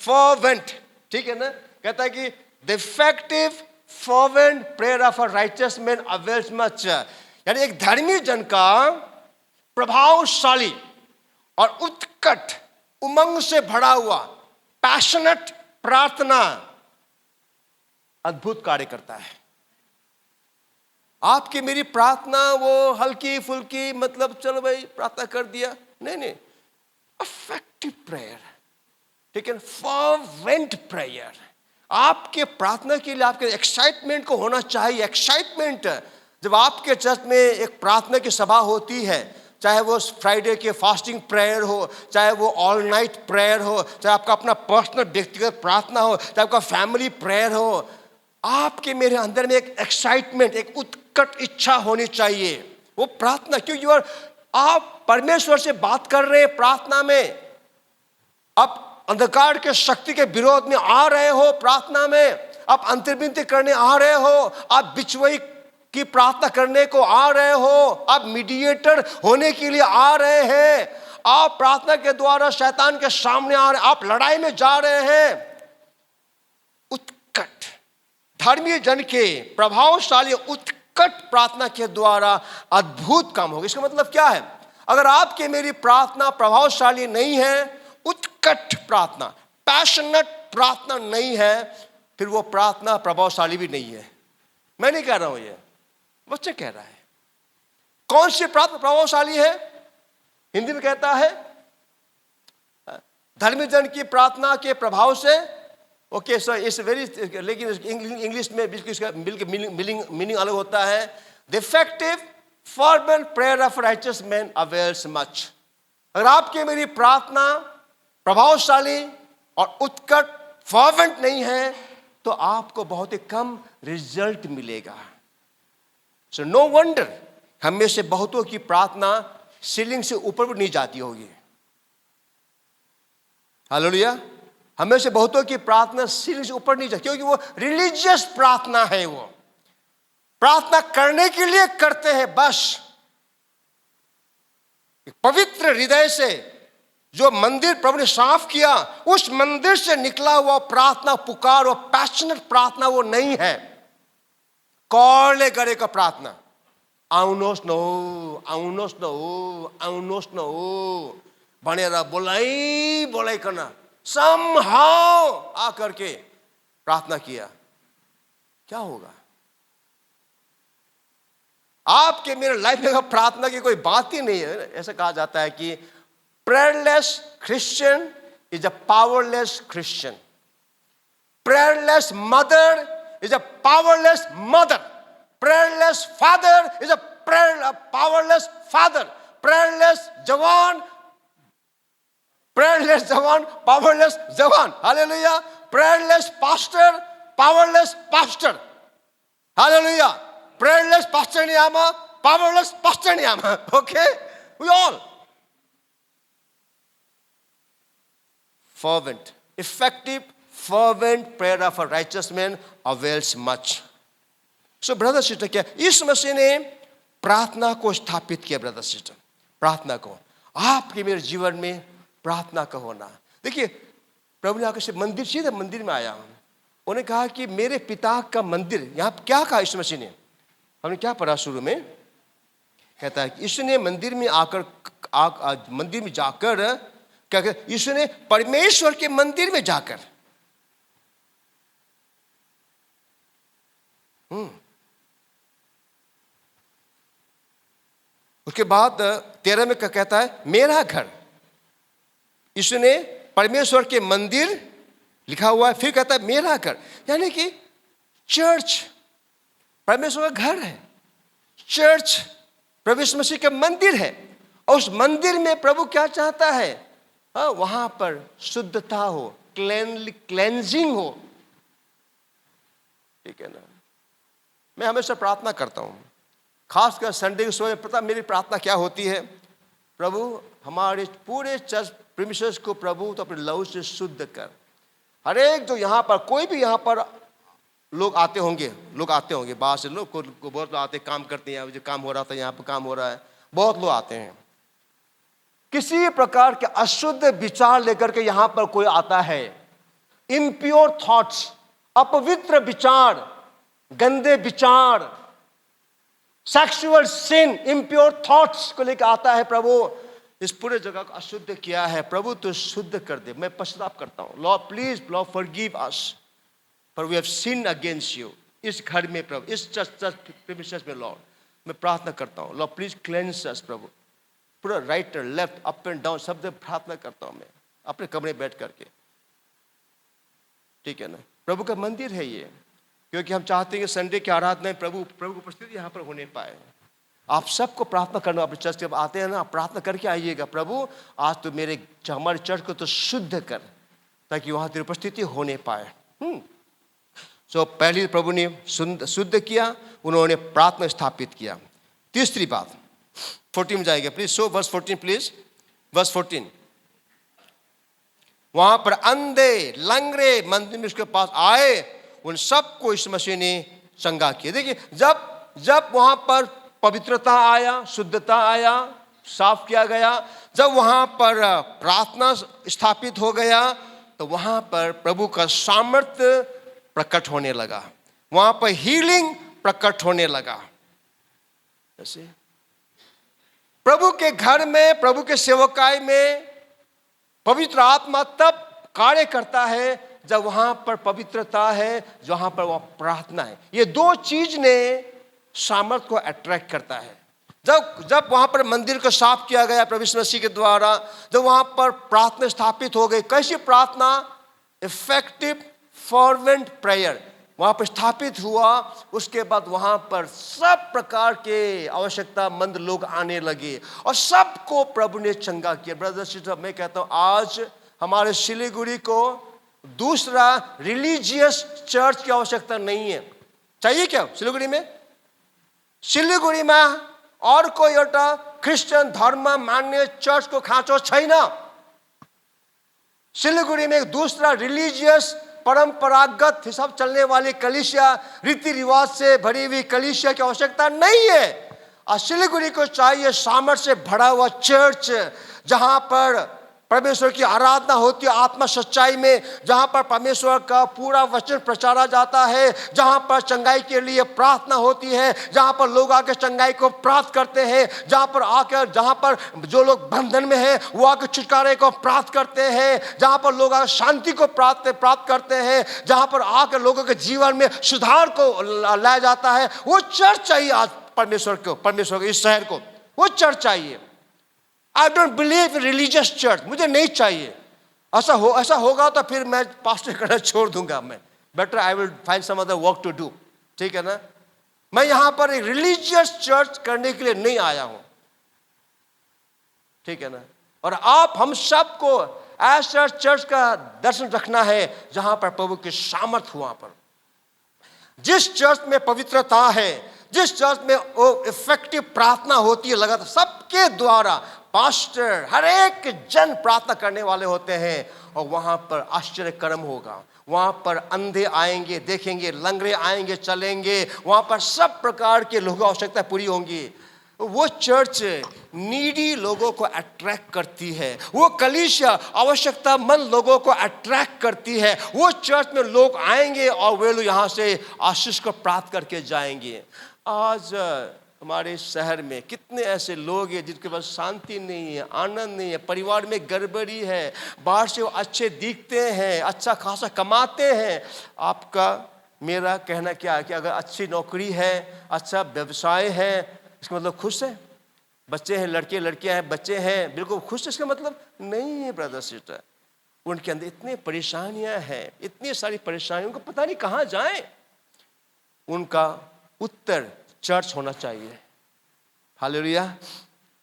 fervent. ठीक है ना? कहता है कि the effective fervent prayer of a righteous man avails much. यानी एक धर्मी जन का प्रभावशाली और उत्कट, उमंग से भरा हुआ, पैशनेट प्रार्थना अद्भुत कार्य करता है. आपकी मेरी प्रार्थना वो हल्की फुल्की, मतलब चलो भाई प्रार्थना कर दिया, नहीं नहीं. अफेक्टिव प्रेयर, ठीक है, फर्वेंट प्रेयर. आपके प्रार्थना के लिए आपके एक्साइटमेंट को होना चाहिए. एक्साइटमेंट. जब आपके चर्च में एक प्रार्थना की सभा होती है, चाहे वो फ्राइडे के फास्टिंग प्रेयर हो, चाहे वो ऑल नाइट प्रेयर हो, चाहे आपका अपना पर्सनल व्यक्तिगत प्रार्थना हो, चाहे आपका फैमिली प्रेयर हो, आपके मेरे अंदर में एक एक्साइटमेंट, एक उत्कट इच्छा होनी चाहिए. वो प्रार्थना, क्योंकि आप परमेश्वर से बात कर रहे हैं प्रार्थना में. आप अंधकार के शक्ति के विरोध में आ रहे हो प्रार्थना में. आप अंतर्विनती करने आ रहे हो. आप बिचवई की प्रार्थना करने को आ रहे हो. आप मीडिएटर होने के लिए आ रहे हैं. आप प्रार्थना के द्वारा शैतान के सामने आ रहे हैं. आप लड़ाई में जा रहे हैं. उत्कट धर्मी जन के प्रभावशाली उत्कट प्रार्थना के द्वारा अद्भुत काम होगा. इसका मतलब क्या है? अगर आपके मेरी प्रार्थना प्रभावशाली नहीं है, उत्कट प्रार्थना, पैशनेट प्रार्थना नहीं है, फिर वो प्रार्थना प्रभावशाली भी नहीं है. मैं नहीं कह रहा हूं, ये बच्चे कह रहा है. कौन सी प्रार्थना प्रभावशाली है? हिंदी में कहता है धर्मी जन की प्रार्थना के प्रभाव से. ओके सर, इट्स वेरी, लेकिन इंग्लिश में बिल्कुल मीनिंग अलग होता है. The effective fervent prayer of righteous man avails much. अगर आपकी मेरी प्रार्थना प्रभावशाली और उत्कट फर्वेंट नहीं है, तो आपको बहुत ही कम रिजल्ट मिलेगा. सो नो वंडर हम में से बहुतों की प्रार्थना सीलिंग से ऊपर भी नहीं जाती होगी. हालेलुया. हमें से बहुतों की प्रार्थना सीलिंग से ऊपर नहीं जाती, क्योंकि वो रिलीजियस प्रार्थना है. वो प्रार्थना करने के लिए करते हैं बस. एक पवित्र हृदय से जो मंदिर प्रभु ने साफ किया, उस मंदिर से निकला हुआ प्रार्थना, पुकार और पैशनेट प्रार्थना वो नहीं है. कॉले गरे का प्रार्थना, आउनोस न हो, आउनोस न हो, आउनोस न हो भनेर बोलाई करना, समहाउ आकर के प्रार्थना किया, क्या होगा? आपके मेरे लाइफ में प्रार्थना की कोई बात ही नहीं है। ऐसा कहा जाता है कि prayerless Christian is a powerless Christian, prayerless mother is a powerless mother, prayerless father is a powerless father, prayerless jawan powerless jawan, hallelujah, prayerless pastor powerless pastor, hallelujah, prayerless pastor niyama powerless pastor niyama, okay, we all fervent, effective fervent prayer of a righteous man avails much. So brother sister, क्या इस मसीह ने प्रार्थना को स्थापित किया? Brother sister, प्रार्थना को आपके मेरे जीवन में प्रार्थना का होना। देखिए प्रभु ने आकर से मंदिर, सीधे मंदिर में आया, उन्होंने कहा कि मेरे पिता का मंदिर, यहाँ क्या कहा इस मसीह ने? हमने क्या पढ़ा शुरू में? कहता है कि इसने मंदिर में आकर मंदिर में जाकर क्या कहता, इसने परमेश्वर के मंदिर में जाकर उसके बाद 13 में क्या कहता है? मेरा घर। इसने परमेश्वर के मंदिर लिखा हुआ है, फिर कहता है मेरा घर, यानी कि चर्च परमेश्वर का घर है, चर्च प्रभु यीशु मसीह का मंदिर है। और उस मंदिर में प्रभु क्या चाहता है? वहां पर शुद्धता हो, क्लेंजिंग हो, ठीक है ना। मैं हमेशा प्रार्थना करता हूं, खासकर संडे के समय। पता मेरी प्रार्थना क्या होती है? प्रभु हमारे पूरे चर्च प्रीमिसेस को प्रभु तो अपने लहू से शुद्ध कर। हर एक जो यहाँ पर, कोई भी यहाँ पर लोग आते होंगे बाहर से लोग को बहुत लोग आते, काम करते हैं, जो काम हो रहा था यहाँ पर काम हो रहा है, बहुत लोग आते हैं। किसी प्रकार के अशुद्ध विचार लेकर के यहाँ पर कोई आता है, इम्प्योर थॉट्स, अपवित्र विचार, गंदे विचार, सेक्सुअल सिन, इम्प्योर थॉट्स को लेकर आता है। प्रभु इस पूरे जगह को अशुद्ध किया है, प्रभु तो शुद्ध कर दे। मैं पश्चाताप करता हूँ, Lord please, Lord forgive us for we have sinned against you. इस घर में प्रभु, इस चर्च प्रीमिसेस में लॉर्ड मैं प्रार्थना करता हूँ, लॉर्ड प्लीज क्लेंस अस। प्रभु पूरा right left up and down सब प्रार्थना करता हूँ मैं अपने कमरे बैठ करके, ठीक है ना। प्रभु का मंदिर है ये, क्योंकि हम चाहते हैं कि संडे की आराधना में प्रभु की उपस्थिति यहाँ पर होने पाए। आप सबको प्रार्थना करना, अपने चर्च जब आते हैं ना, आप प्रार्थना करके आइएगा, प्रभु आज तो हमारे चर्च को तो शुद्ध कर, ताकि वहाँ तेरी उपस्थिति होने पाए। सो पहले प्रभु ने शुद्ध किया, उन्होंने प्रार्थना स्थापित किया। तीसरी बात 14 में जाएगा please, so verse 14 please, verse 14। वहां पर अंधे लंगड़े मंदिर में उसके पास आए, उन सबको इस मसीह ने चंगा किया। देखिए जब वहां पर पवित्रता आया, शुद्धता आया, साफ किया गया, जब वहां पर प्रार्थना स्थापित हो गया, तो वहां पर प्रभु का सामर्थ्य प्रकट होने लगा, वहां पर हीलिंग प्रकट होने लगा। जैसे प्रभु के घर में, प्रभु के सेवकाई में पवित्र आत्मा तब कार्य करता है जब वहां पर पवित्रता है, जहां पर वह प्रार्थना है। ये दो चीज ने सामर्थ को अट्रैक्ट करता है। जब वहां पर मंदिर को साफ किया गया प्रभु यीशु मसीह के द्वारा, जब वहां पर प्रार्थना स्थापित हो गई, कैसी प्रार्थना? इफेक्टिव फर्वेंट प्रेयर वहां पर स्थापित हुआ। उसके बाद वहां पर सब प्रकार के आवश्यकतामंद लोग आने लगे और सबको प्रभु ने चंगा किया। ब्रदर सिस्टर, मैं कहता हूं आज हमारे सिलीगुड़ी को दूसरा रिलीजियस चर्च की आवश्यकता नहीं है। चाहिए क्या सिलीगुड़ी में? सिलीगुड़ी में और कोई एउटा क्रिश्चियन धर्म मान्य चर्च को खाँचो छैन। सिलीगुड़ी में एक दूसरा रिलीजियस परंपरागत हिसाब चलने वाली कलीसिया, रीति रिवाज से भरी हुई कलीसिया की आवश्यकता नहीं है। सिलीगुड़ी को चाहिए सामर्थ्य से भरा हुआ चर्च, जहां पर परमेश्वर की आराधना होती है आत्मा सच्चाई में, जहां पर परमेश्वर का पूरा वचन प्रचारा जाता है, जहां पर चंगाई के लिए प्रार्थना होती है, जहां पर लोग आकर चंगाई को प्राप्त करते हैं, जहां पर जो लोग बंधन में हैं वो आकर छुटकारे को प्राप्त करते हैं, जहां पर लोग आकर शांति को प्राप्त करते हैं, जहां पर आकर लोगों के जीवन में सुधार को लाया जाता है। वो चर्च चाहिए आज परमेश्वर को, इस शहर को, वो चर्च चाहिए। I don't believe in religious church, मुझे नहीं चाहिए। ऐसा होगा तो फिर मैं पास्टर करना छोड़ दूंगा। मैं better I will find some other work to do, ठीक है ना। मैं यहां पर एक रिलीजियस चर्च करने के लिए नहीं आया हूं, ठीक है ना। और आप हम सबको ऐसा चर्च का दर्शन रखना है जहां पर प्रभु की सामर्थ हो। वहां पर जिस चर्च में पवित्रता है, जिस चर्च में वो इफेक्टिव प्रार्थना होती है लगातार, सबके द्वारा पास्टर हर एक जन प्रार्थना करने वाले होते हैं, और वहां पर आश्चर्य कर्म होगा। वहां पर अंधे आएंगे, देखेंगे, लंगड़े आएंगे, चलेंगे, वहां पर सब प्रकार के लोगों की आवश्यकता पूरी होंगी। वो चर्च नीडी लोगों को अट्रैक्ट करती है, वो कलीसिया आवश्यकतामंद लोगों को अट्रैक्ट करती है। वो चर्च में लोग आएंगे और वे लोग यहाँ से आशीष को प्राप्त करके जाएंगे। आज हमारे शहर में कितने ऐसे लोग हैं जिनके पास शांति नहीं है, आनंद नहीं है, परिवार में गड़बड़ी है, बाहर से वो अच्छे दिखते हैं, अच्छा खासा कमाते हैं। आपका मेरा कहना क्या है कि अगर अच्छी नौकरी है, अच्छा व्यवसाय है, इसका मतलब खुश है? बच्चे हैं, लड़के लड़कियां हैं, बच्चे हैं, बिल्कुल खुश है इसका मतलब नहीं है ब्रदर सिस्टर। उनके अंदर इतनी परेशानियां हैं, इतनी सारी परेशानियां, उनको पता नहीं कहाँ जाएं। उनका उत्तर चर्च होना चाहिए। हालेलुया।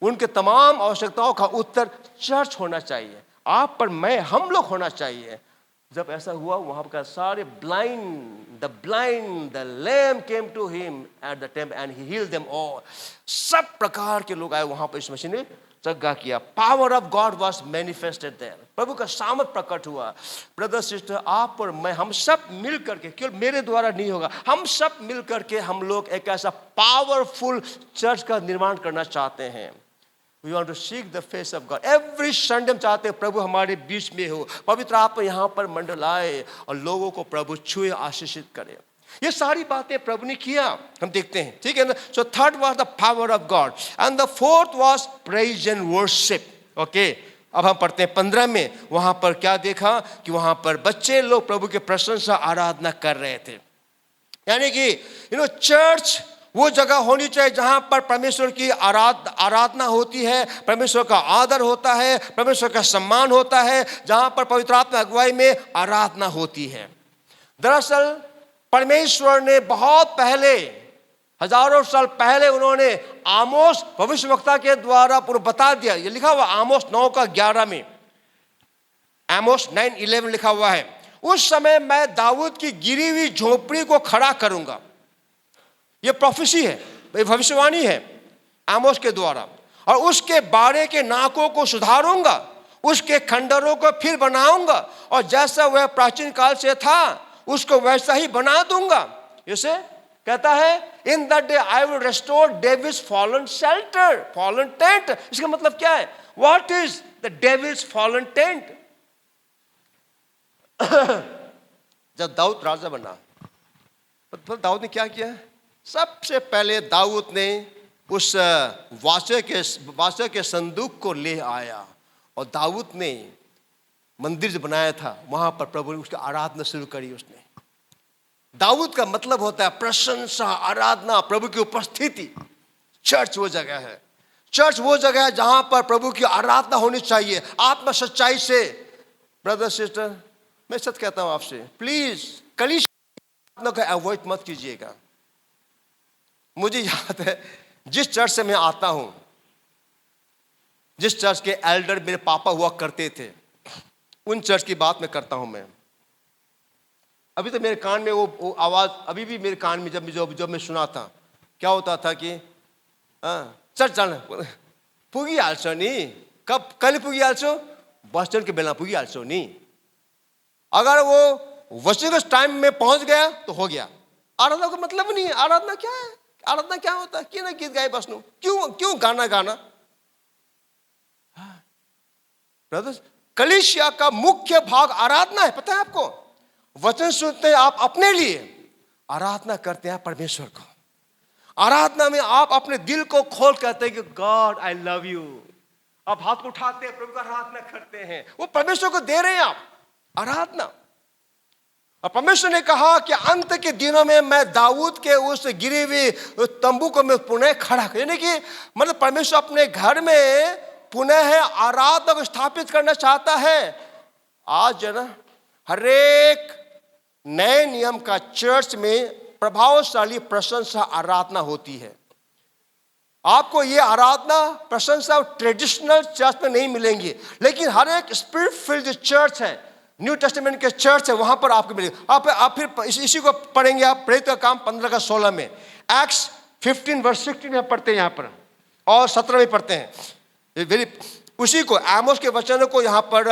उनके तमाम आवश्यकताओं का उत्तर चर्च होना चाहिए। आप पर मैं, हम लोग होना चाहिए। जब ऐसा हुआ, वहां का सारे the lame came to him at the temple and he healed them all. सब प्रकार के लोग आए वहां पर, इस मसीह ने चंगा किया। Power of God was manifested there, प्रभु का सामर्थ प्रकट हुआ। ब्रदर सिस्टर, आप और मैं, हम सब मिल करके, केवल मेरे द्वारा नहीं होगा, हम सब मिल करके हम लोग एक ऐसा पावरफुल चर्च का निर्माण करना चाहते हैं। We want to seek the face of God. Every Sunday हम चाहते हैं प्रभु हमारे बीच में हो, पवित्र आत्मा यहाँ पर मंडलाए और लोगों को प्रभु छुए, आशीषित करे। ये सारी बातें प्रभु ने किया, हम देखते हैं, ठीक है ना। So third was the power of God and the fourth was praise and worship. Okay, अब हम पढ़ते हैं 15 में। वहां पर क्या देखा कि वहां पर बच्चे लोग प्रभु के प्रशंसा आराधना कर रहे थे। यानी कि चर्च वो जगह होनी चाहिए जहां पर परमेश्वर की आराधना होती है, परमेश्वर का आदर होता है, परमेश्वर का सम्मान होता है, जहां पर पवित्र आत्मा अगुवाई में आराधना होती है। दरअसल परमेश्वर ने बहुत पहले, हजारों साल पहले, उन्होंने आमोस भविष्यवक्ता के द्वारा पूरा बता दिया। ये लिखा हुआ आमोस 9:11 में, आमोस 9:11 लिखा हुआ है, उस समय मैं दाऊद की गिरी हुई झोपड़ी को खड़ा करूंगा। ये प्रोफेसी है, ये भविष्यवाणी है आमोस के द्वारा। और उसके बाड़े के नाकों को सुधारूंगा, उसके खंडरों को फिर बनाऊंगा, और जैसा वह प्राचीन काल से था उसको वैसा ही बना दूंगा। इसे कहता है in that day I will restore David's fallen shelter, fallen tent. इसका मतलब क्या है? What is the David's fallen tent? जब दाऊद राजा बना, तो दाऊद ने क्या किया? सबसे पहले दाऊद ने उस वाचा के संदूक को ले आया, और दाऊद ने मंदिर जो बनाया था वहां पर प्रभु ने उसकी आराधना शुरू करी। उसने, दाऊद का मतलब होता है प्रशंसा, आराधना, प्रभु की उपस्थिति। चर्च वो जगह है, चर्च वो जगह है जहां पर प्रभु की आराधना होनी चाहिए, आत्मा सच्चाई से। ब्रदर सिस्टर, मैं सच कहता हूं आपसे, प्लीज कलीसिया का अवॉइड मत कीजिएगा। मुझे याद है जिस चर्च से मैं आता हूं, जिस चर्च के एल्डर मेरे पापा हुआ करते थे, उन चर्च की बात मैं करता हूं मैं। अभी तो मेरे कान में वो आवाज अभी भी मेरे कान में जब मैं सुना था, क्या होता था कि चर्च जाना पुगी हाल्छौ नि, कब कल पुगी हाल्छौ, बस स्टैंड के बेला पुगी हाल्छौ नि। अगर वो वसीले टाइम में पहुंच गया तो हो गया। आराधना का मतलब नहीं है। आराधना क्या है? आराधना क्या होता है? कि ना गीत गाए बसनु, क्यों गाना ब्रदर्स, कलीसिया का मुख्य भाग आराधना है। पता है आपको? वचन सुनते हैं आप अपने लिए, आराधना करते हैं परमेश्वर को। आराधना में आप अपने दिल को खोल कहते हैं कि गॉड आई लव यू। आप हाथ को उठाते हैं, प्रभु का आराधना करते हैं, वो परमेश्वर को दे रहे हैं आप आराधना। और परमेश्वर ने कहा कि अंत के दिनों में मैं दाऊद के उस गिरी हुई तंबू को मैं पुनः खड़ा कर, यानी कि मतलब परमेश्वर अपने घर में पुनः है आराधना को स्थापित करना चाहता है। आज है ना, हरेक नए नियम का चर्च में प्रभावशाली प्रशंसा आराधना होती है। आपको ये आराधना प्रशंसा ट्रेडिशनल चर्च में नहीं मिलेंगी, लेकिन हर एक स्पिरिट फिल्ड जो चर्च है, न्यू टेस्टामेंट के चर्च है, वहां पर आपको मिलेगी। आप फिर इसी को पढ़ेंगे आप प्रेरित का काम 15 का 16 में, एक्ट्स 15 वर्स 16 में पढ़ते हैं यहाँ पर, और 17 में पढ़ते हैं। उसी को आमोस के वचनों को यहाँ पर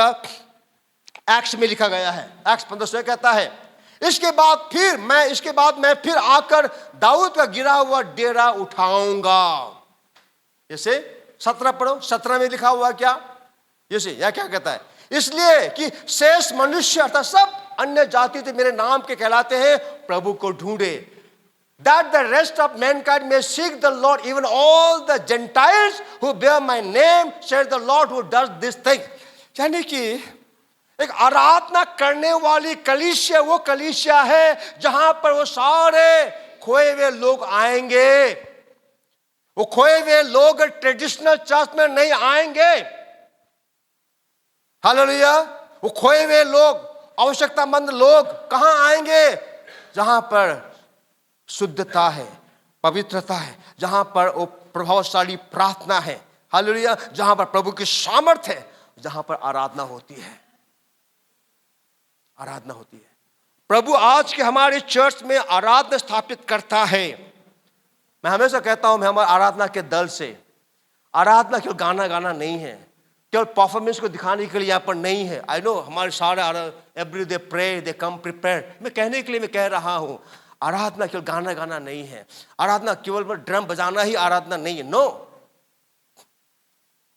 एक्ट्स में लिखा गया है। एक्ट्स 15 कहता है, इसके बाद मैं फिर आकर दाऊद का गिरा हुआ डेरा उठाऊंगा। जैसे 17 पढ़ो, 17 में लिखा हुआ क्या, जैसे यह क्या कहता है, इसलिए कि शेष मनुष्य अर्थात सब अन्य जाति तो मेरे नाम के कहलाते हैं प्रभु को ढूंढे, that the rest of mankind may seek the Lord, even all the Gentiles who bear my name, said the Lord who does this thing। यानी कि एक आराधना करने वाली कलीसिया वो कलीसिया है जहां पर वो सारे खोए हुए लोग आएंगे। वो खोए हुए लोग ट्रेडिशनल चर्च में नहीं आएंगे। हालेलुया। वो खोए हुए लोग, आवश्यकतामंद लोग कहां आएंगे? जहां पर शुद्धता है, पवित्रता है, जहां पर वो प्रभावशाली प्रार्थना है। हालेलुया। जहां पर प्रभु की सामर्थ है, जहां पर आराधना होती है, आराधना होती है। प्रभु आज के हमारे चर्च में आराधना स्थापित करता है। मैं हमेशा कहता हूं, मैं हमारे आराधना के दल से, आराधना केवल गाना गाना नहीं है, केवल परफॉर्मेंस को दिखाने के लिए यहाँ पर नहीं है। आई नो हमारे सारे एवरी डे प्रे दे कम प्रिपेयर, मैं कहने के लिए मैं कह रहा हूं, आराधना केवल गाना गाना नहीं है, आराधना केवल ड्रम बजाना ही आराधना नहीं है। नो,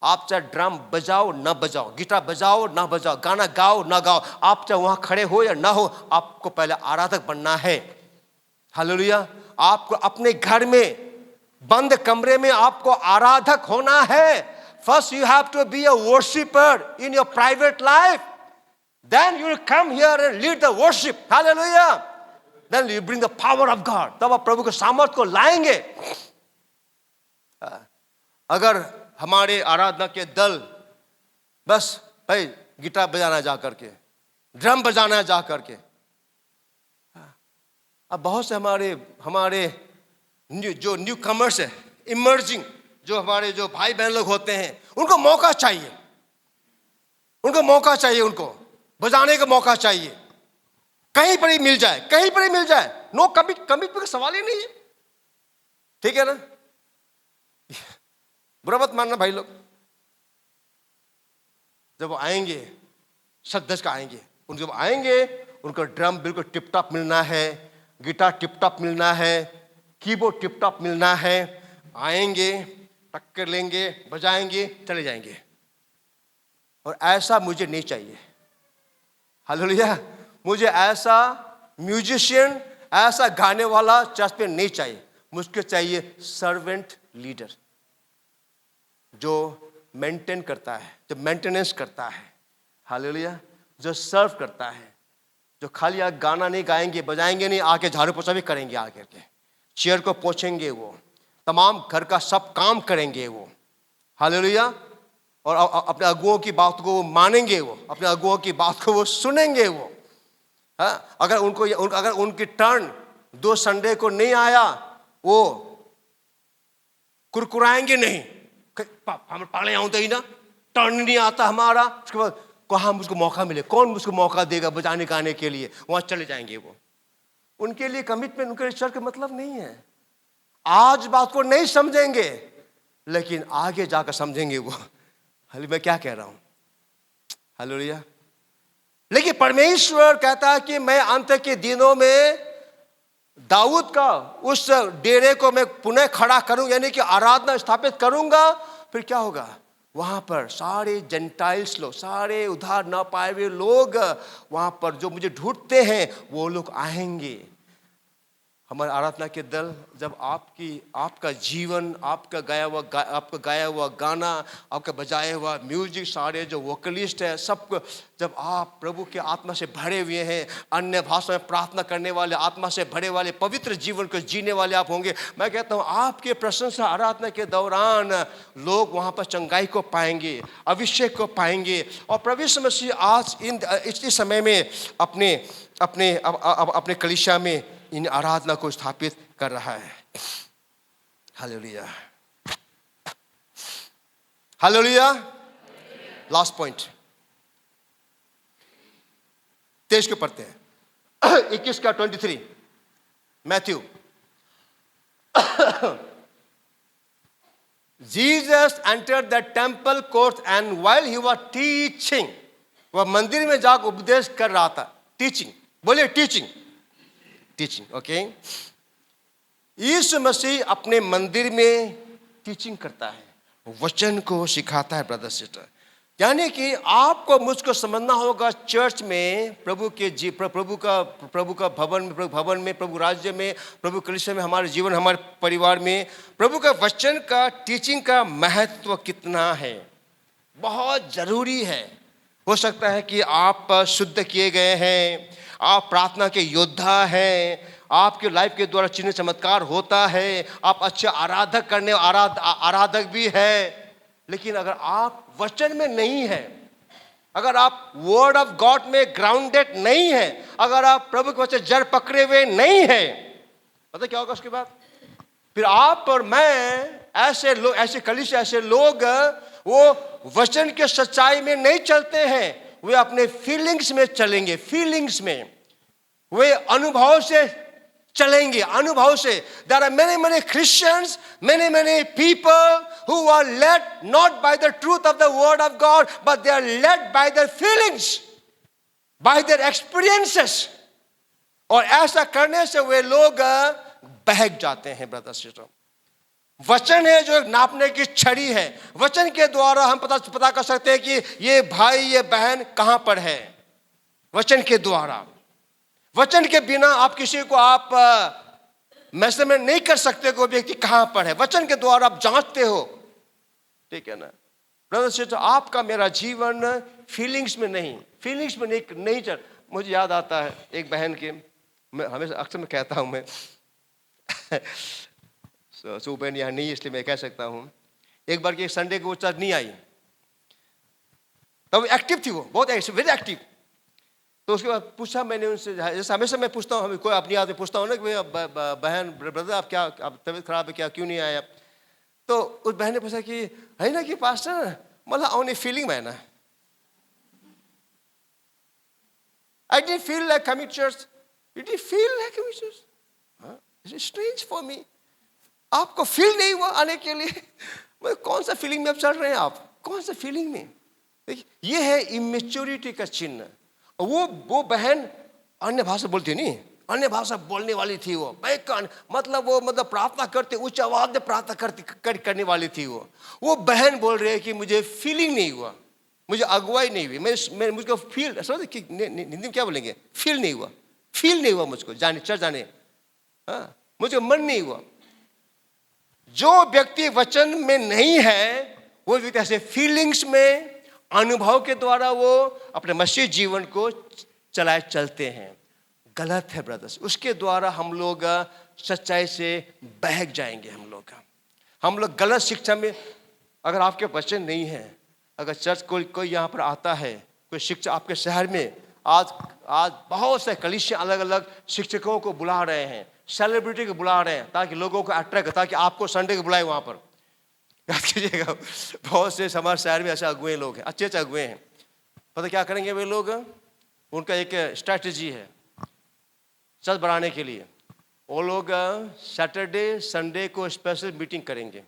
आप चाहे ड्रम बजाओ ना बजाओ, गिटार बजाओ ना बजाओ, गाना गाओ ना गाओ, आप चाहे वहां खड़े हो या ना हो, आपको पहले आराधक बनना है। हालेलुया। आपको अपने घर में बंद कमरे में आपको आराधक होना है। First you have to be a worshipper in your private life, then you will come here and lead the worship. Hallelujah. Then you bring the power of God, तब आप प्रभु के सामर्थ को लाएंगे। अगर हमारे आराधना के दल बस भाई गिटार बजाना जा करके, ड्रम बजाना जा करके, अब बहुत से हमारे जो न्यू कमर्स है, इमर्जिंग जो हमारे जो भाई बहन लोग होते हैं, उनको मौका चाहिए, उनको मौका चाहिए, उनको बजाने का मौका चाहिए। कहीं पर ही मिल जाए, कहीं पर ही मिल जाए, नो कमिटमेंट का सवाल ही नहीं है। ठीक है ना? बुरा मत मानना भाई लोग। जब वो आएंगे, सदस्य का आएंगे, उन जब आएंगे उनको ड्रम बिल्कुल टिप टॉप मिलना है, गिटार टिप टॉप मिलना है, कीबोर्ड टिप टॉप मिलना है। आएंगे, टक्कर लेंगे, बजाएंगे, चले जाएंगे। और ऐसा मुझे नहीं चाहिए। हालेलुया। मुझे ऐसा म्यूजिशियन, ऐसा गाने वाला चर्च में नहीं चाहिए। मुझको चाहिए सर्वेंट लीडर, जो मेंटेन करता है, जो मेंटेनेंस करता है। हालेलुया। जो सर्व करता है, जो खाली गाना नहीं गाएंगे, बजाएंगे नहीं, आके झाड़ू पोछा भी करेंगे, आके के चेयर को पोछेंगे, वो तमाम घर का सब काम करेंगे वो। हालेलुया। और अपने अगुओं की बात को वो मानेंगे, वो अपने अगुओं की बात को वो सुनेंगे वो। हाँ, अगर उनकी टर्न 2 संडे को नहीं आया, वो कुरकुराएंगे नहीं, हम पाले आऊं तो ही ना, टर्न नहीं आता हमारा, उसके बाद कहाँ मुझको मौका मिले, कौन मुझको मौका देगा बजाने गाने के लिए, वहां चले जाएंगे वो। उनके लिए कमिटमेंट, उनके चर्च का मतलब नहीं है। आज बात को नहीं समझेंगे, लेकिन आगे जाकर समझेंगे वो। हाल मैं क्या कह रहा हूं? हालेलुया। लेकिन परमेश्वर कहता है कि मैं अंत के दिनों में दाऊद का उस डेरे को मैं पुनः खड़ा करूं, यानी कि आराधना स्थापित करूंगा। फिर क्या होगा? वहां पर सारे जेंटाइल्स लोग, सारे उधार न पाए हुए लोग, वहां पर जो मुझे ढूंढते हैं वो लोग आएंगे। हमारे आराधना के दल जब आपका जीवन, आपका गाया हुआ गाना, आपका बजाया हुआ म्यूजिक, सारे जो वोकलिस्ट है सबको, जब आप प्रभु के आत्मा से भरे हुए हैं, अन्य भाषा में प्रार्थना करने वाले, आत्मा से भरे वाले, पवित्र जीवन को जीने वाले आप होंगे, मैं कहता हूँ आपके प्रशंसा आराधना के दौरान लोग वहाँ पर चंगाई को पाएंगे, अभिषेक को पाएंगे। और प्रभु यीशु मसीह आज इस समय में अपने कलीसिया में इन आराधना को स्थापित कर रहा है। Hallelujah, hallelujah. लास्ट पॉइंट 23 को पढ़ते हैं, 21 का 23, Matthew. Jesus entered the temple court and while he was teaching, वह मंदिर में जाकर उपदेश कर रहा था। टीचिंग, बोलिए टीचिंग, टीचिंग, ओके। यीशु मसीह अपने मंदिर में टीचिंग करता है, वचन को सिखाता है ब्रदर सिस्टर। यानी कि आपको मुझको समझना होगा, चर्च में प्रभु का भवन में, प्रभु राज्य में, प्रभु कलीसिया में, हमारे जीवन, हमारे परिवार में प्रभु का वचन का, टीचिंग का महत्व कितना है, बहुत जरूरी है। हो सकता है कि आप शुद्ध किए गए हैं, आप प्रार्थना के योद्धा हैं, आपके लाइफ के द्वारा चिन्ह चमत्कार होता है, आप अच्छे आराधक भी है, लेकिन अगर आप वचन में नहीं है, अगर आप वर्ड ऑफ गॉड में ग्राउंडेड नहीं है, अगर आप प्रभु के वचन जड़ पकड़े हुए नहीं है, पता क्या होगा उसके बाद? फिर आप और मैं ऐसे कलीसिया, ऐसे लोग वो वचन के सच्चाई में नहीं चलते हैं, वे अपने फीलिंग्स में चलेंगे, फीलिंग्स में, वे अनुभव से चलेंगे, अनुभव से। There are many Christians, many people who are led not by the truth of the word of God, but they are led by their feelings, by their experiences. और ऐसा करने से वे लोग बहक जाते हैं ब्रदर सिस्टर। वचन है जो एक नापने की छड़ी है, वचन के द्वारा हम पता कर सकते हैं कि ये भाई, ये बहन कहां पर है, वचन के द्वारा। वचन के बिना आप किसी को आप मेजरमेंट नहीं कर सकते कि वो व्यक्ति कहां पर है, वचन के द्वारा आप जांचते हो, ठीक है ना ब्रदर सिस्टर। आपका मेरा जीवन फीलिंग्स में नहीं चल। मुझे याद आता है एक बहन के, मैं हमेशा अक्सर मैं कहता हूं, मैं बहन यहाँ नहीं इसलिए मैं कह सकता हूं, एक बार के संडे को वो चर्च नहीं आई, तब एक्टिव थी वो, बहुत वेरी एक्टिव। तो उसके बाद पूछा मैंने उनसे, जैसे हमेशा मैं पूछता हूँ, कोई अपनी आदमी पूछता हूँ ना कि बहन, ब्रदर आप क्या, आप तबीयत खराब है क्या, क्यों नहीं आया? तो उस बहन ने पूछा कि है ना कि पास्टर मतलब आउने फीलिंग में है ना, I didn't feel like coming to church. Did you feel like coming to church? It's strange for me. आपको फील नहीं हुआ आने के लिए? मैं कौन सा फीलिंग में आप चल रहे हैं, आप कौन सा फीलिंग में? देखिए ये है इमेच्योरिटी का चिन्ह। वो बहन अन्य भाषा बोलती नहीं, अन्य भाषा बोलने वाली थी वो, मतलब प्रार्थना करते, उच्च आवाज में प्रार्थना करने वाली थी वो बहन बोल रही है कि मुझे फीलिंग नहीं हुआ, मुझे अगुवाई नहीं हुई, मुझको फील, समझ हिंदी में क्या बोलेंगे, फील नहीं हुआ मुझको जाने, हाँ मुझे मन नहीं हुआ। जो व्यक्ति वचन में नहीं है वो व्यक्ति ऐसे फीलिंग्स में, अनुभव के द्वारा वो अपने मसीह जीवन को चलते हैं। गलत है ब्रदर्स, उसके द्वारा हम लोग सच्चाई से बहक जाएंगे। हम लोग गलत शिक्षा में, अगर आपके वचन नहीं है, अगर चर्च कोई यहाँ पर आता है, कोई शिक्षा आपके शहर में, आज बहुत से कलीसिया अलग अलग शिक्षकों को बुला रहे हैं, सेलिब्रिटी को बुला रहे हैं, ताकि लोगों को अट्रैक्ट, ताकि आपको संडे को बुलाए वहाँ पर। याद कीजिएगा, बहुत से हमारे शहर में ऐसे अगुए लोग हैं, अच्छे अगुए हैं। पता क्या करेंगे वे लोग, उनका एक स्ट्रैटेजी है चर्च बढ़ाने के लिए। वो लोग सैटरडे संडे को स्पेशल मीटिंग करेंगे,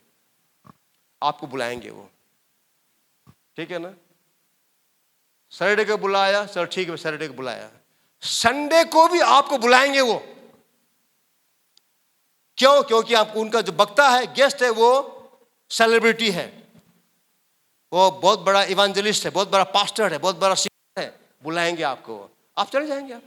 आपको बुलाएंगे वो, ठीक है ना। सैटरडे को बुलाया, चलो ठीक है सैटरडे को बुलाया, संडे को भी आपको बुलाएंगे वो। क्यों? क्योंकि आपको उनका जो वक्ता है, गेस्ट है, वो सेलिब्रिटी है, वो बहुत बड़ा इवेंजलिस्ट है, बहुत बड़ा पास्टर है, बहुत बड़ा शिक्षक है, बुलाएंगे आपको, आप चले जाएंगे आप।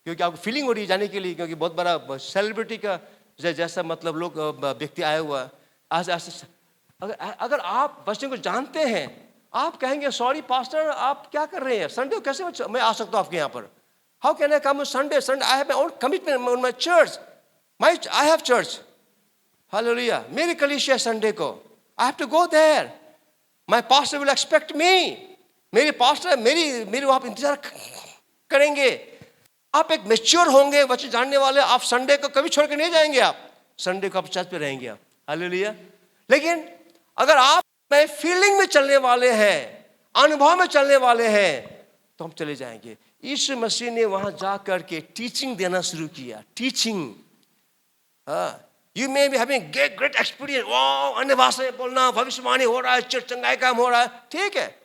क्योंकि आपको फीलिंग हो रही है जाने के लिए, क्योंकि बहुत बड़ा सेलिब्रिटी का जैसा मतलब लोग व्यक्ति आया हुआ। आज अगर आप वचन को जानते हैं, आप कहेंगे सॉरी पास्टर, आप क्या कर रहे हैं, संडे को कैसे मैं आ सकता हूँ आपके यहाँ पर? How can I come Sunday? I have my own commitment on my church, I have church, hallelujah. मेरी कलीसिया संडे को, I have to go there, my pastor will expect me, मेरी पास्टर मेरी वहाँ पर इंतजार करेंगे। आप एक मैच्योर होंगे, वचन जानने वाले, आप संडे को कभी छोड़ के नहीं जाएंगे, आप संडे को आप चर्च पे रहेंगे आप, हालेलुया। लेकिन अगर आप में फीलिंग में चलने वाले हैं, अनुभव में चलने वाले हैं, तो हम चले जाएंगे। यीशु मसीह ने वहां जाकर के टीचिंग देना शुरू किया, teaching. You may be having great experience, वाह अन्य भाषा में बोलना, भविष्यवाणी हो रहा है, चंगाई काम हो रहा है, ठीक है।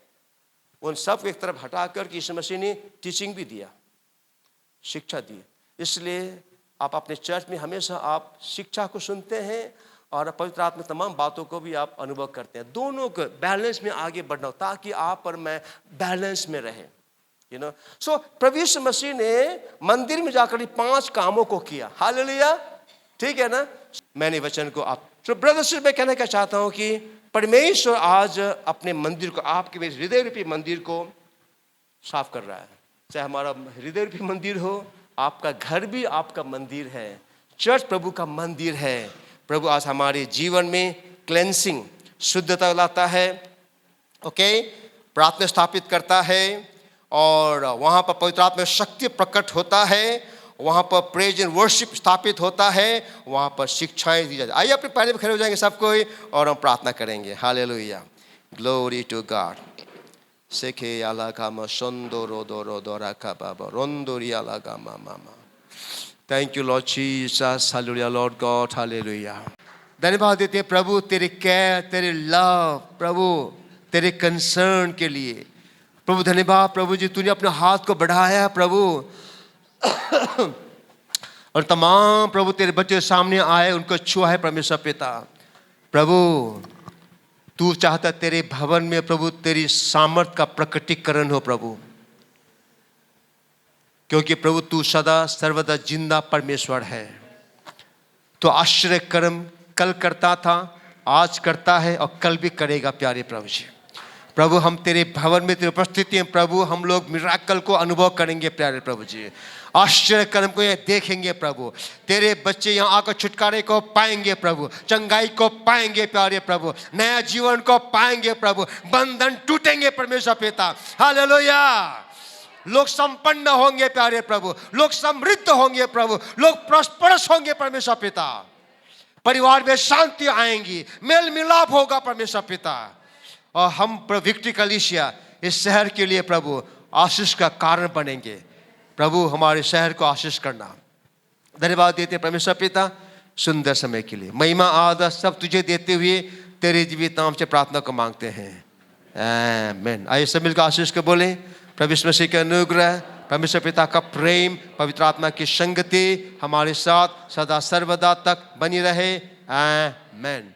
उन सब को एक तरफ हटाकर यीशु मसीह ने टीचिंग भी दिया, शिक्षा दी। इसलिए आप अपने चर्च में हमेशा आप शिक्षा को सुनते हैं और पवित्र आत्मा तमाम बातों को भी आप अनुभव करते हैं। दोनों को बैलेंस में आगे बढ़ना, ताकि आप और मैं बैलेंस में रहें, यू नो। सो प्रभु यीशु मसीह ने मंदिर में जाकर 5 कामों को किया, हालेलुया, ठीक है ना। मैंने वचन को आप ब्रदर्स मैं कहना क्या चाहता हूँ कि परमेश्वर आज अपने मंदिर को, आपके हृदय रूपी मंदिर को साफ कर रहा है। चाहे हमारा हृदय रूपी मंदिर हो, आपका घर भी आपका मंदिर है, चर्च प्रभु का मंदिर है। प्रभु आज हमारे जीवन में क्लेंसिंग, शुद्धता लाता है, ओके, प्रार्थना स्थापित करता है, और वहाँ पर पवित्र आत्मा में शक्ति प्रकट होता है, वहाँ पर प्रेज एंड वर्शिप स्थापित होता है, वहाँ पर शिक्षाएं दी जाती। आइए अपने पैर में खड़े हो जाएंगे सब कोई और हम प्रार्थना करेंगे। Hallelujah, glory to God. सेखे आलागामा शोंदोरो दोरो दोराका बाबा रोंदोरी आलागामा मामा। Thank you Lord Jesus, hallelujah Lord God, hallelujah. धन्यवाद देते हैं प्रभु तेरे केयर, तेरे लव, प्रभु तेरे कंसर्न के लिए। प्रभु धन्यवाद प्रभु जी, तूने अपने हाथ को बढ़ाया प्रभु और तमाम प्रभु तेरे बच्चे सामने आए, उनको छुआ है परमेश्वर पिता। प्रभु तू चाहता तेरे भवन में प्रभु तेरी सामर्थ का प्रकटीकरण हो प्रभु, क्योंकि प्रभु तू सदा सर्वदा जिंदा परमेश्वर है। तो आश्चर्य कर्म कल करता था, आज करता है और कल भी करेगा। प्यारे प्रभु जी, प्रभु हम तेरे भवन में तेरी उपस्थिति में प्रभु हम लोग मिराकल को अनुभव करेंगे। प्यारे प्रभु जी, आश्चर्य कर्म को ये देखेंगे प्रभु, तेरे बच्चे यहाँ आकर छुटकारे को पाएंगे प्रभु, चंगाई को पाएंगे प्यारे प्रभु, नया जीवन को पाएंगे प्रभु, बंधन टूटेंगे परमेश्वर पिता, हालेलुया। लोग संपन्न होंगे प्यारे प्रभु, लोग समृद्ध होंगे प्रभु, लोग प्रॉस्परस होंगे परमेश्वर पिता, परिवार में शांति आएंगी, मेल मिलाप होगा परमेश्वर पिता, और हम विक्ट्री कलीसिया इस शहर के लिए प्रभु आशीष का कारण बनेंगे। प्रभु हमारे शहर को आशीष करना। धन्यवाद देते परमेश्वर पिता सुंदर समय के लिए। महिमा आदर सब तुझे देते हुए तेरे जीवित नाम से प्रार्थना को मांगते हैं, आमीन। आइए सब मिलकर आशीष को बोलें। प्रभु यीशु मसीह का अनुग्रह, परमेश्वर पिता का प्रेम, पवित्र आत्मा की संगति हमारे साथ सदा सर्वदा तक बनी रहे, आमीन।